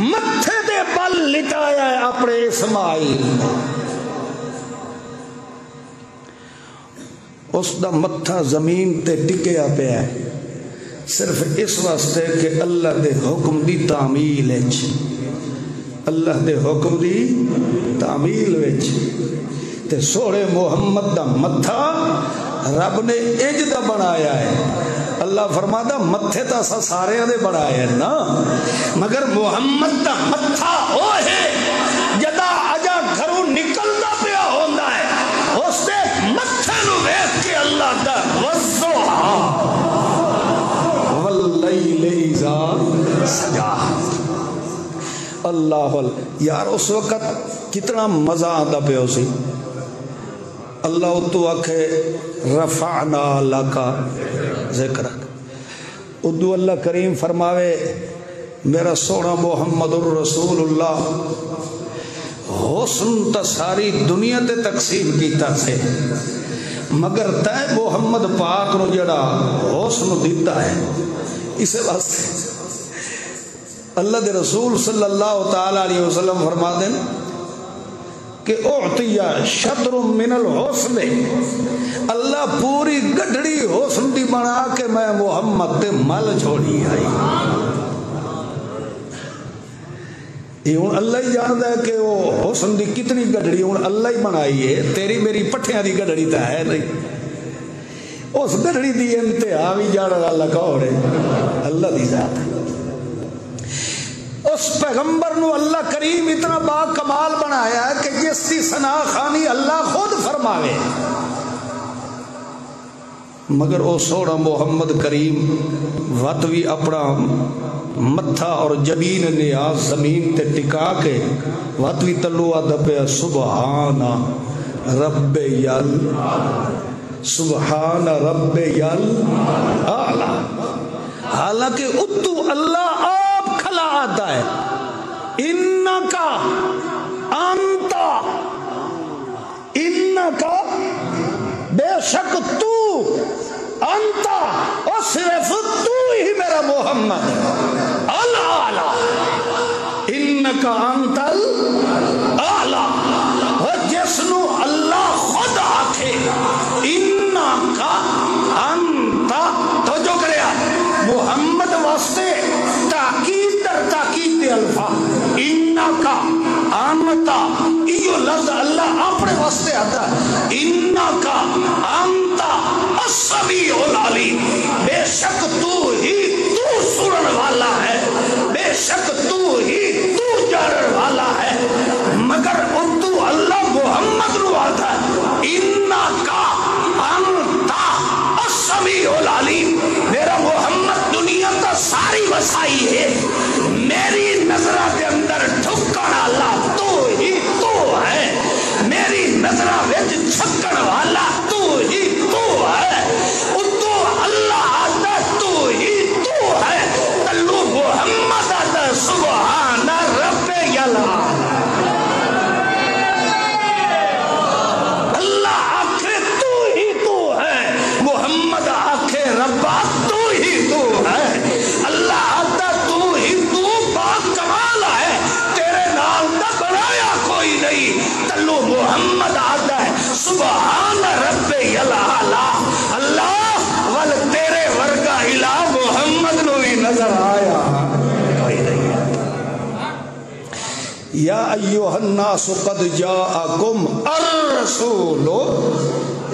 متھے دے بل لٹایا ہے اپنے اسماعیل اس دا متھا زمین تے ٹکیا پیا ہے صرف اس واسطے کہ اللہ دے حکم دی تعمیل وچ اللہ دے حکم دی تعمیل وچ تے سوڑے محمد دا متھا رب نے اجدہ بنایا ہے اللہ فرماتا متھے تا سارے دے بنایا ہے نا مگر محمد دا متھا ہو ہے جدا اجا گھروں نکلنا پیا ہوندہ ہے اس دے متھے نو ویکھ کے اللہ دا وَالضُّحَىٰ وَاللَّيْلِ إِذَا سَجَىٰ اللہ یار اس وقت کتنا مزہ آتا پہ اسی اللہ تو آکھے رفعنا لکا ذکرک ادو اللہ کریم فرماوے میرا سونا محمد الرسول اللہ حسن تا ساری دنیا تے تقسیم کیتا سے مگر تے محمد پاک نو جڑا حسن دیتا ہے اسے واسطے اللہ دے رسول صلی اللہ تعالی علیہ وسلم فرما دیں کہ اعطیہ شطر من الحسن اللہ پوری گڈڑی حسن دی بنا کے میں محمد تے مل چھوڑی آئی یہ ہوں اللہ ہی جاندہ ہے کہ وہ حسن دی کتنی گڈڑی ہوں اللہ ہی بنائی ہے تیری میری پٹھیاں دی گڈڑی تا ہے نہیں اس گڈڑی دی انتہا بھی جانا اللہ کا ہو رہے اللہ دی ذات ہے اس پیغمبر نو اللہ کریم اتنا با کمال بنایا ہے کہ جس کی ثنا خوانی اللہ خود فرماوے مگر او سوڑا محمد کریم وقت بھی اپنا متھا اور جبین نیاز زمین تے ٹکا کے وقت بھی تلو آدھا پہ سبحان رب یل سبحان رب اعلی، حالانکہ اتو اللہ آپ کھلا آتا ہے انکا انتا، انکا بے شک تو، انتا اور صرف تو ہی میرا محمد الاعلی، انکا انت الاعلی، اور جس نو اللہ خود آکھے انکا انتا، تو جو کرے محمد واسطے تاکید در تاکید دے الفاظ انکا انتا، یہ لفظ اللہ اپنے واسطے آتا ہے انکا انتا السمیع العلیم، بے شک تو ہی تو سنن والا ہے، بے شک تو ہی تو جانن والا ہے، مگر تو اللہ محمد نو آتا ہے انکا انتا السمیع العلیم، میرا محمد دنیا کا ساری وسائی ہے، میری نظرہ کے اندر ٹھکن والا تو ہی تو ہے، میری نظرہ وچ چھکن والا تو ہی تو ہے، تو اللہ آتا تو ہی تو ہے، تلو محمد آتا سبحان رب الاعلی، اللہ آخر تو ہی تو ہے، محمد آخر ربا تو ہی تو ہے، اللہ آتا تو ہی تو با کمال ہے، تیرے نال نہ بنایا کوئی نہیں، تلو محمد آتا ہے سبحان رب الاعلی، اللہ ول تیرے ورگا الہ محمد نو ہی نظر آیا کوئی نہیں۔ یا ایھا الناس قد جاءکم الرسول،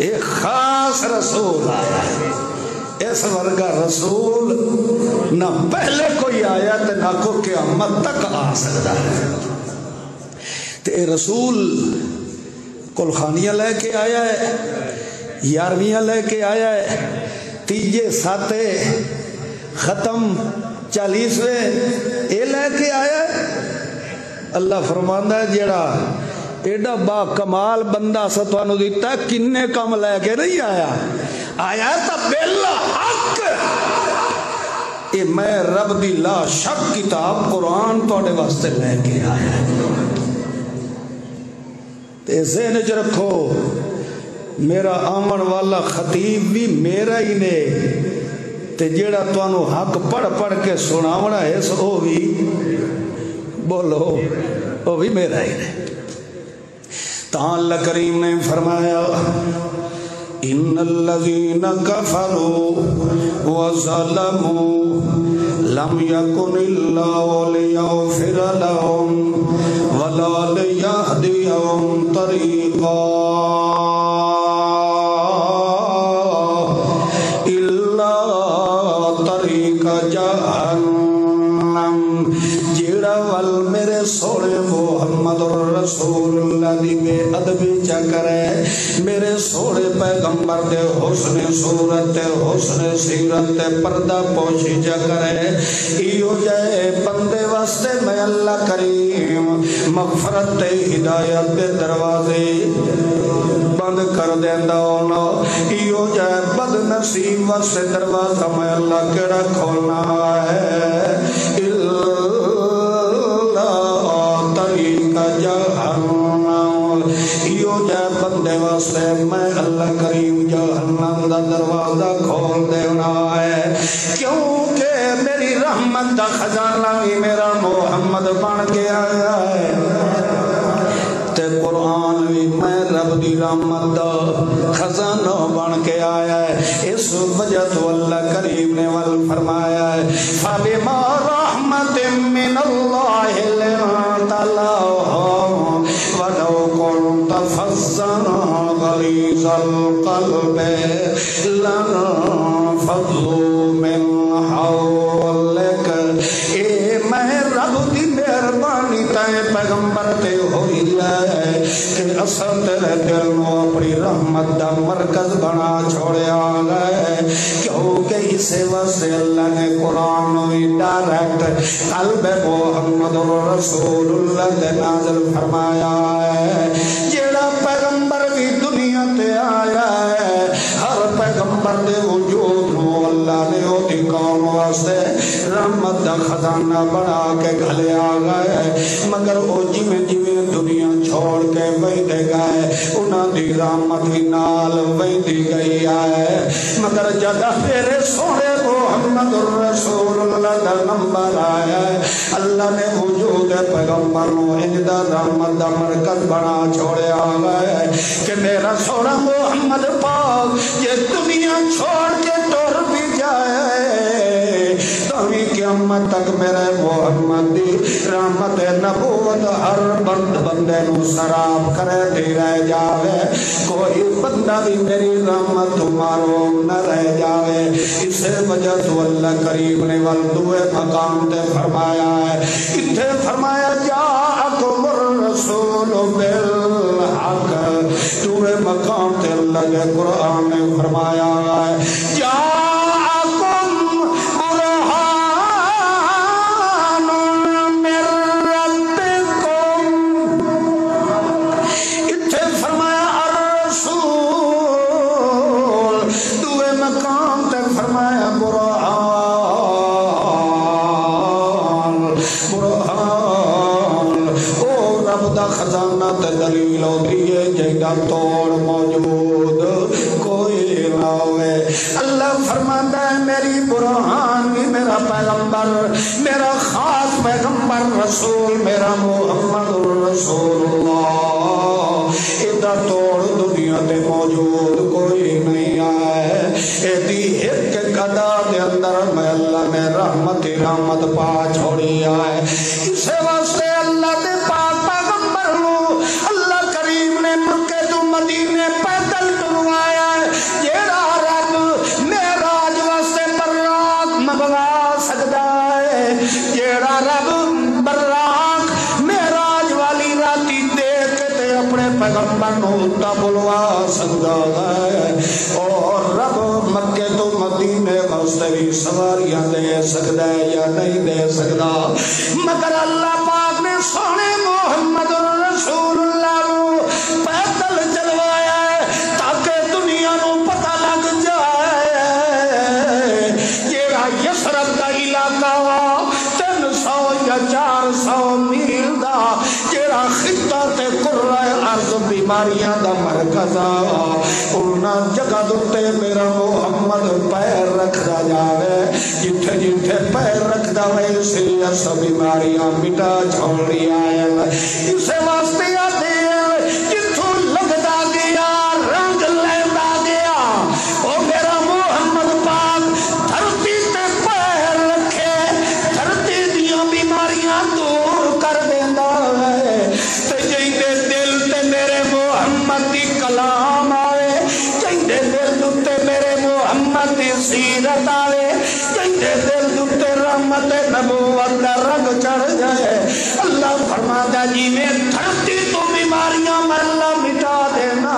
ایک خاص رسول آیا ہے، اس ورگا رسول نہ پہلے کوئی آیا تے نہ کو قیامت تک آ سکتا ہے، تے رسول کلخانیاں لے کے آیا ہے، یارویاں لے کے آیا ہے، تیجے ساتے ختم 40ویں اے لے کے آیا ہے۔ اللہ فرماندا ہے جیڑا ایڈا با کمال بندہ ستوانو دیتا ہے کنے کم لے کے نہیں آیا، آیا تا بالحق، اے میں رب دی لا شک کتاب قرآن توڑے واسطے لے کے آیا ہے، تے ذہن وچ رکھو میرا آمن والا خطیب بھی میرا ہی نے، تے جیڑا توانو حق پڑھ پڑھ کے سناونا ہے سو بھی بولو وہ بھی میرا ہی ہے۔ تاں اللہ کریم نے فرمایا ان الذین کفروا وظلموا لم یکن اللہ لیغفر لهم ولا لیہدیہم طریقا الا طریق جہنم، جیڑا ول میرے سونے محمد رسول اللہ دی بے ادبی چکرے، میرے سونے پیغمبر دے حسن صورت حسن سیرت پردہ پوشی چکرے، ایو جائے بندے واسطے میں اللہ کریم مغفرت ہدایت دے دروازے بند کر دیندہ ہونا، ایو جائے بد نصیب واسطے دروازہ میں اللہ کیڑا کھولنا ہے، جہنم، یو جائے بندے واسطے میں اللہ کریم جہنم دا دروازہ کھول دینا ہے، کیونکہ میری رحمت دا خزانہ بھی میرا محمد بن کے آیا ہے، تے قرآن بھی میں رب دی رحمت دا خزانہ بن کے آیا ہے، اس وجہ تو اللہ کریم نے ول فرمایا ہے فَبِمَا رَحْمَةٍ مِّنَ اللَّهِ لِنْتَ لَهُمْ وَلَوْ كُنْتَ فَظًّا غَلِيظَ الْقَلْبِ لَانفَضُّوا مِنْ حَوْلِكَ، اے میں رب دی مہربانی تے پیغمبر تے ہوئی ہے کہ اصل تیرے دل نو اپنی رحمت دا مرکز بنا چھوڑیا ہے، کیونکہ اسے واسطے اللہ نے قرآن نوی ڈائریکٹ قلب محمد رسول اللہ دے نازل فرمایا ہے، جیڑا پیغمبر بھی دنیا تے آیا ہے پیغمبر دے وجود نو اللہ نے او دی قوم واسطے رحمت دا خزانہ بنا کے گھلیا گئے مگر او جویں جویں دنیا چھوڑ کے ویندے گئے انہاں دی رحمت بھی نال ویندی گئی ہے مگر جد میرے سونے محمد الرسول اللہ دا نمبر آیا ہے اللہ نے وجود پیغمبر نو انجدہ رحمت دا مرکز بنا چھوڑے آگئے کہ میرا سونا محمد پاک یہ دنیا چھوڑ کے ٹور بھی جائے تو ہی قیامت تک میرے محمد دی رحمت نبوت ہر بندے نو سراب کرے دی رہ جاوے کوئی بندہ بھی میری رحمت تمہارو نہ رہ جاوے اس وجہ تو اللہ کریم نے والدوے مقام تے فرمایا ہے اتھے فرمایا جاءکم الرسول بالحق دوے مقام تے اللہ کے قرآن نے فرمایا ہے دلیل ہوتی ہے جگہ توڑ موجود کوئی نہ ہوئے اللہ فرماتا ہے میری برہان بھی میرا پیغمبر میرا خاص پیغمبر رسول میرا محمد الرسول اللہ ادھر توڑ دنیا تے موجود کوئی نہیں آئے ایدی ایک قدا دے اندر میں اللہ نے رحمت پا چھوڑی آئے اسے واسطے اللہ دے پاک پیغمبر لو اللہ کریم نے مکہ تو مدینے پیدل ٹروایا ہے جیڑا رب معراج واسطے براق مبلا سکتا ہے جیڑا رب براق معراج والی راتی دیکھ کے تے اپنے پیغمبر نو تا بلوا سکتا ہے اور رب مکہ تو مدینے واسطے بھی سواریاں دے سکتا ہے یا نہیں دے سکتا مگر اللہ پاک نے سونے محمد رسول اللہ نو پیدل چلوایا ہے تاکہ دنیا نو پتہ لگ جائے جیڑا یسرب دا علاقہ 300 یا 400 میل دا جیڑا خطہ تے قرہ ارض بیماریاں دا مرکز انہاں جگہ دوتے میرا محمد پیر رکھدا جاوے جتھے جتھے پیر رکھدا ویسے سب بیماریاں مٹا چھوڑ رہی آئے اسے واسطے آتے ہیں جتھوں لگدا گیا رنگ لیندہ گیا او میرا محمد پاک دھرتی تے پیر رکھے دھرتی دیاں بیماریاں دور کر دیندہ ہے تے جیندے دل تے میرے محمد دی کلام آئے جیندے دل دوتے میرے محمد دی سیرت آئے جیندے دل دوتے رحمت نبوت دا رنگ چڑھ جائے اللہ فرماتا جی میں دھرتی تو بیماریاں میں اللہ مٹا دینا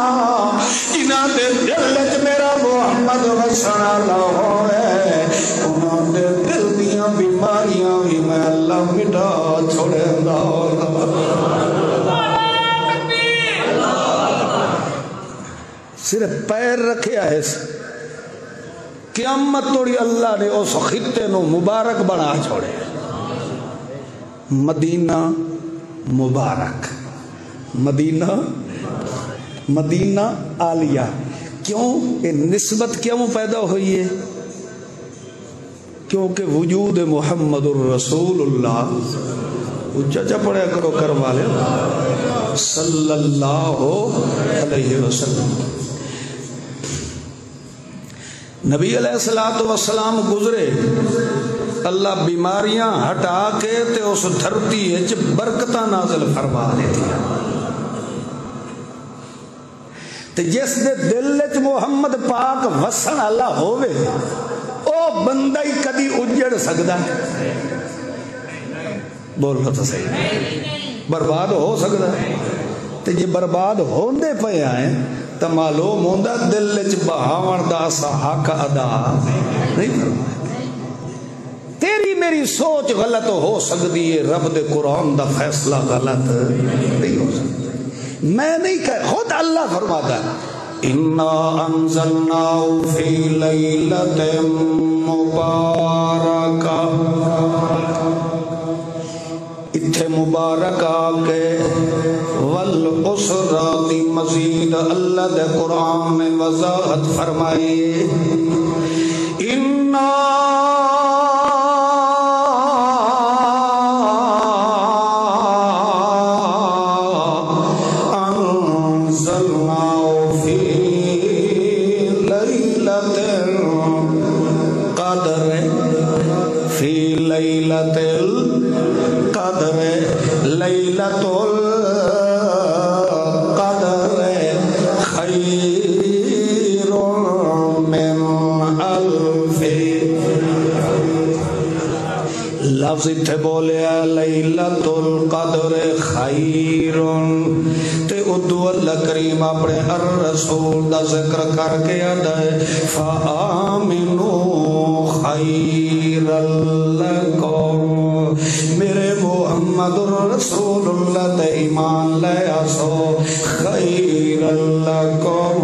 جنہاں دے دل وچ میرا محمد وسنا نہ ہوئے انہاں دے دل دیاں بیماریاں بھی میں اللہ مٹا چھوڑیندا صرف پیر رکھیا ہے قیامت توڑی اللہ نے اس خطے نو مبارک بنا چھوڑے مدینہ مبارک مدینہ عالیہ کیوں یہ نسبت کیوں پیدا ہوئی ہے کیونکہ وجود محمد الرسول اللہ چچا پڑھا کرو کروا لے صلی اللہ علیہ وسلم نبی علیہ السلام گزرے اللہ بیماریاں ہٹا کے تے اس دھرتی وچ برکتاں نازل فرما دیتی تے جس دے دل وچ محمد پاک وسن والا ہووے او بندہ ہی کدی اجڑ سکدا بولو تو صحیح برباد ہو سکدا تے جے برباد ہوندے پے آئے تو معلوم ہوندا دل وچ بہاون دا سا حق ادا نہیں فرمایا تیری میری سوچ غلط ہو سکتی ہے رب دے قرآن دا فیصلہ غلط نہیں ہو سکتا میں نہیں کہہ خود اللہ فرماتا ہے انا انزلناه فی لیلۃ مبارکہ، اتھے مبارک آکے والاسرات مزید اللہ دے قرآن میں وضاحت فرمائی انا لیلۃ القدر خیر من الف، لفظ اتھے بولے لیلۃ القدر خیر، تے ادو اللہ کریم اپنے الرسول دا ذکر کر کے آدھے فآمنوا خیر لکم، میرے محمد رسول اللہ تے ایمان لے آسو خیر لکم،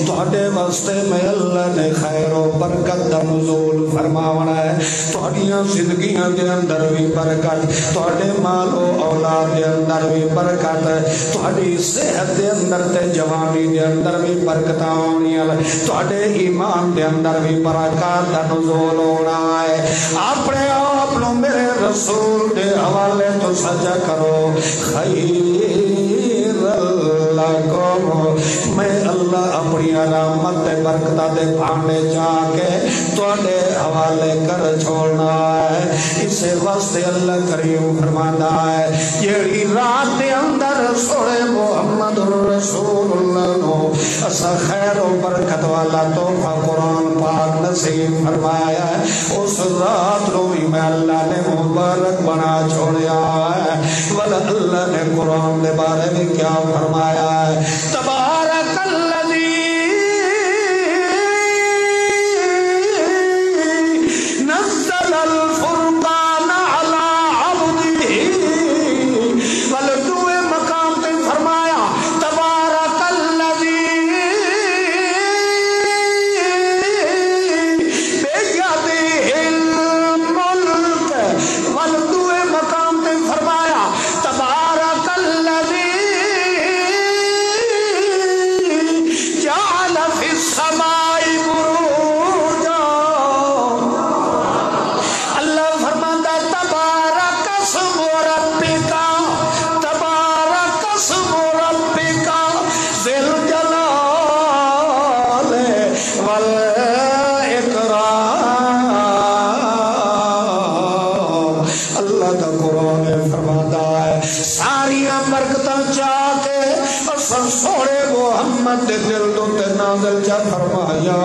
تھوڑے واسطے میں اللہ نے خیر و برکت دا نزول فرماونا ہے، تھوڑیاں زندگیاں دے اندر بھی برکت، تھوڑے مال و اولاد دے اندر بھی برکت، تھوڑی صحت دے اندر تے جوانی دے اندر بھی برکت آنی ہے، تھوڑے ایمان دے اندر بھی برکت دا نزول ہونا ہے۔ اپنے آپ نو میرے رسول دے حوالے تو سجا کرو خیر لکم، میں اللہ اپنی رحمت دے برکتہ دے بھانڈے جا کے تواڈے حوالے کر چھوڑنا ہے۔ اسے واسطے اللہ کریم فرماتا ہے جیڑی رات دے اندر سوڑے محمد رسول اللہ نو اسا خیر و برکت والا تحفہ قرآن پاک نصیب فرمایا ہے، اس رات نو بھی میں اللہ نے مبارک بنا چھوڑیا ہے۔ ولا اللہ نے قرآن دے بارے میں کیا فرمایا ہے، تبارک الذی نزل الفرقان علی عبدہ، ولدوے مقام تے فرمایا تبارک الذی بیدہ الملک، ولدوے مقام تے فرمایا تبارک الذی جعل فی السماء بروجا، اللہ فرماتا تبارک اسم ربک، تبارک اسم ربک ذی الجلال والاکرام۔ اللہ کا قرآن فرماتا ہے ساری برکتاں چاہ کے اساں سوڑے محمد دے دل تو تے نازل جا فرمایا،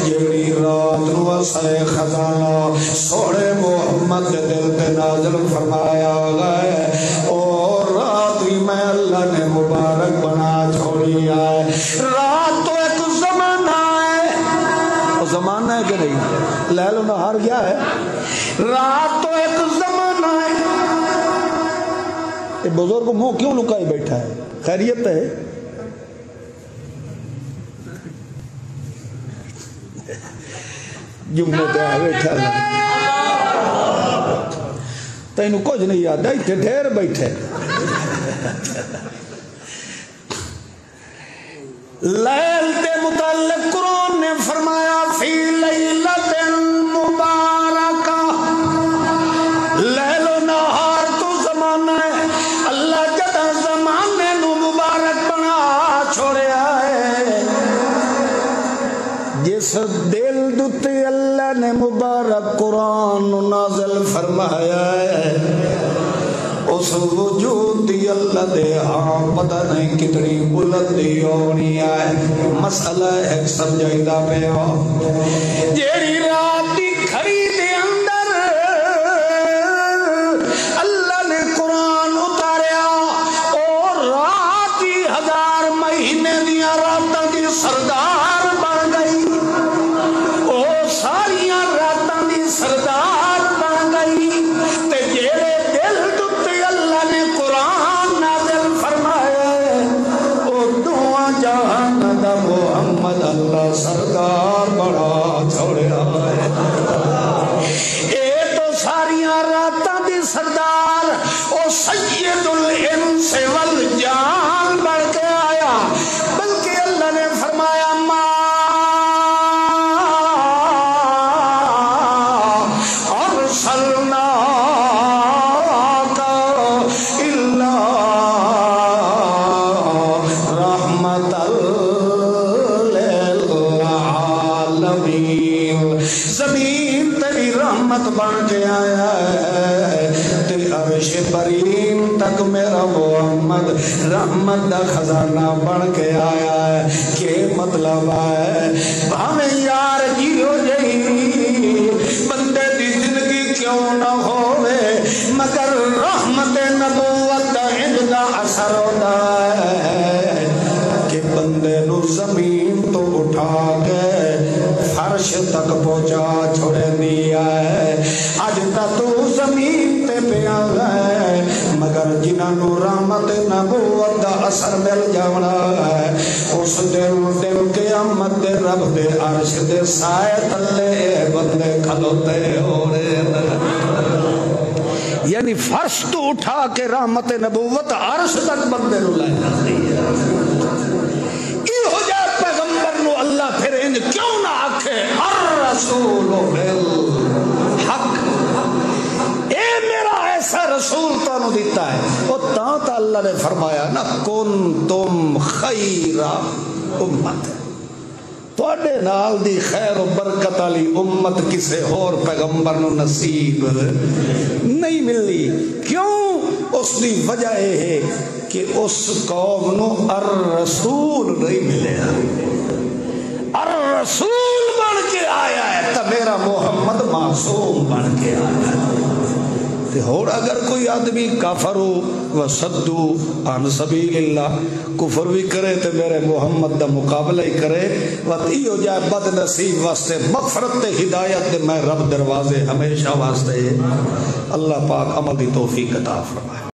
جیڑی رات نو اسے خزانہ سوڑے محمد دے دل تے نازل فرمایا گئے، اور رات بھی میں اللہ نے مبارک بنا چھوڑی ہے۔ رات تو ایک زمانہ ہے، زمانہ ہے کہ نہیں، لیل و نہار کیا ہے، رات تو ایک زمانہ ہے۔ یہ بزرگ منہ کیوں لکائی بیٹھا ہے، خیریت ہے؟ جمعے پہ آ بیٹھا تینوں کچھ نہیں یاد ہے، اتنے ڈھیر بیٹھے۔ لیل تے متعلق قرآن نے فرمایا فی لیلۃ مبارکہ، لیل و نہار تو زمانہ ہے، اللہ جدا زمانے نو مبارک بنا چھوڑیا ہے، جس دل دتے اللہ نے مبارک قرآن نازل فرمایا ہے، اس وجود دی اللہ دے ہاں پتہ نہیں کتنی بلندی ہونی ہے۔ مسئلہ ایک سمجھائیدہ پہ ہو، جیڑی رات دی گھڑی دے اندر اللہ نے قرآن اتاریا، اور رات دی 1000 مہینے دیا راتاں دی سردار بن گئی، او ساریاں راتاں دی سردار بن گئی، تے جیڑے دل دتے اللہ نے قرآن نازل فرمایا، او دعا جہان دا یار بڑا چھوڑیا اے تو ساریاں راتاں دی سردار او سید الانس والجان بن کے آیا بلکہ اللہ نے فرمایا ما ارسلنا زمین تیری رحمت بن کے آیا ہے تے عرش برین تک میرا محمد رحمت دا خزانہ بن کے آیا ہے کہ مطلب ہے ہمیں یار جیو جئی بندے دی زندگی کیوں نہ ہوئے مگر رحمت نبوت دا ہند دا اثر ہوتا ہے کہ بندے نو زمین تو اٹھا کے فرش تک پہنچا چھوڑے دیا ہے اج تک تو زمین تے پیا ہے مگر جنہاں نو رحمت نبوت دا اثر مل جاونا ہے اس دل قیامت دے رب دے عرش دے سائے تلے بندے کھلوتے ہو رہے یعنی فرش تو اٹھا کے رحمت نبوت عرش تک بندے نو لے جاتی ہے ہو جائے پیغمبر نو اللہ پھر ان کیوں نہ آکھے الرسول بالحق اے میرا ایسا رسول تو انہوں دیتا ہے وہ تا اللہ نے فرمایا نا کنتم خیر امت توڑے نال دی خیر و برکت علی امت کسے اور پیغمبر نو نصیب نہیں ملی کیوں اس دی وجہ ہے کہ اس قوم نو الرسول نہیں ملے الرسول بن کے آیا ہے تو میرا محمد معصوم بن کے آیا ہے اور اگر کوئی آدمی کافر ہو وصدو عن سبیل اللہ کفر بھی کرے تو میرے محمد دا مقابلہ ہی کرے وطی ہو جائے بد نصیب واسطے مغفرت ہدایت میں رب دروازے ہمیشہ واسطے اللہ پاک عمل دی توفیق عطا فرمائے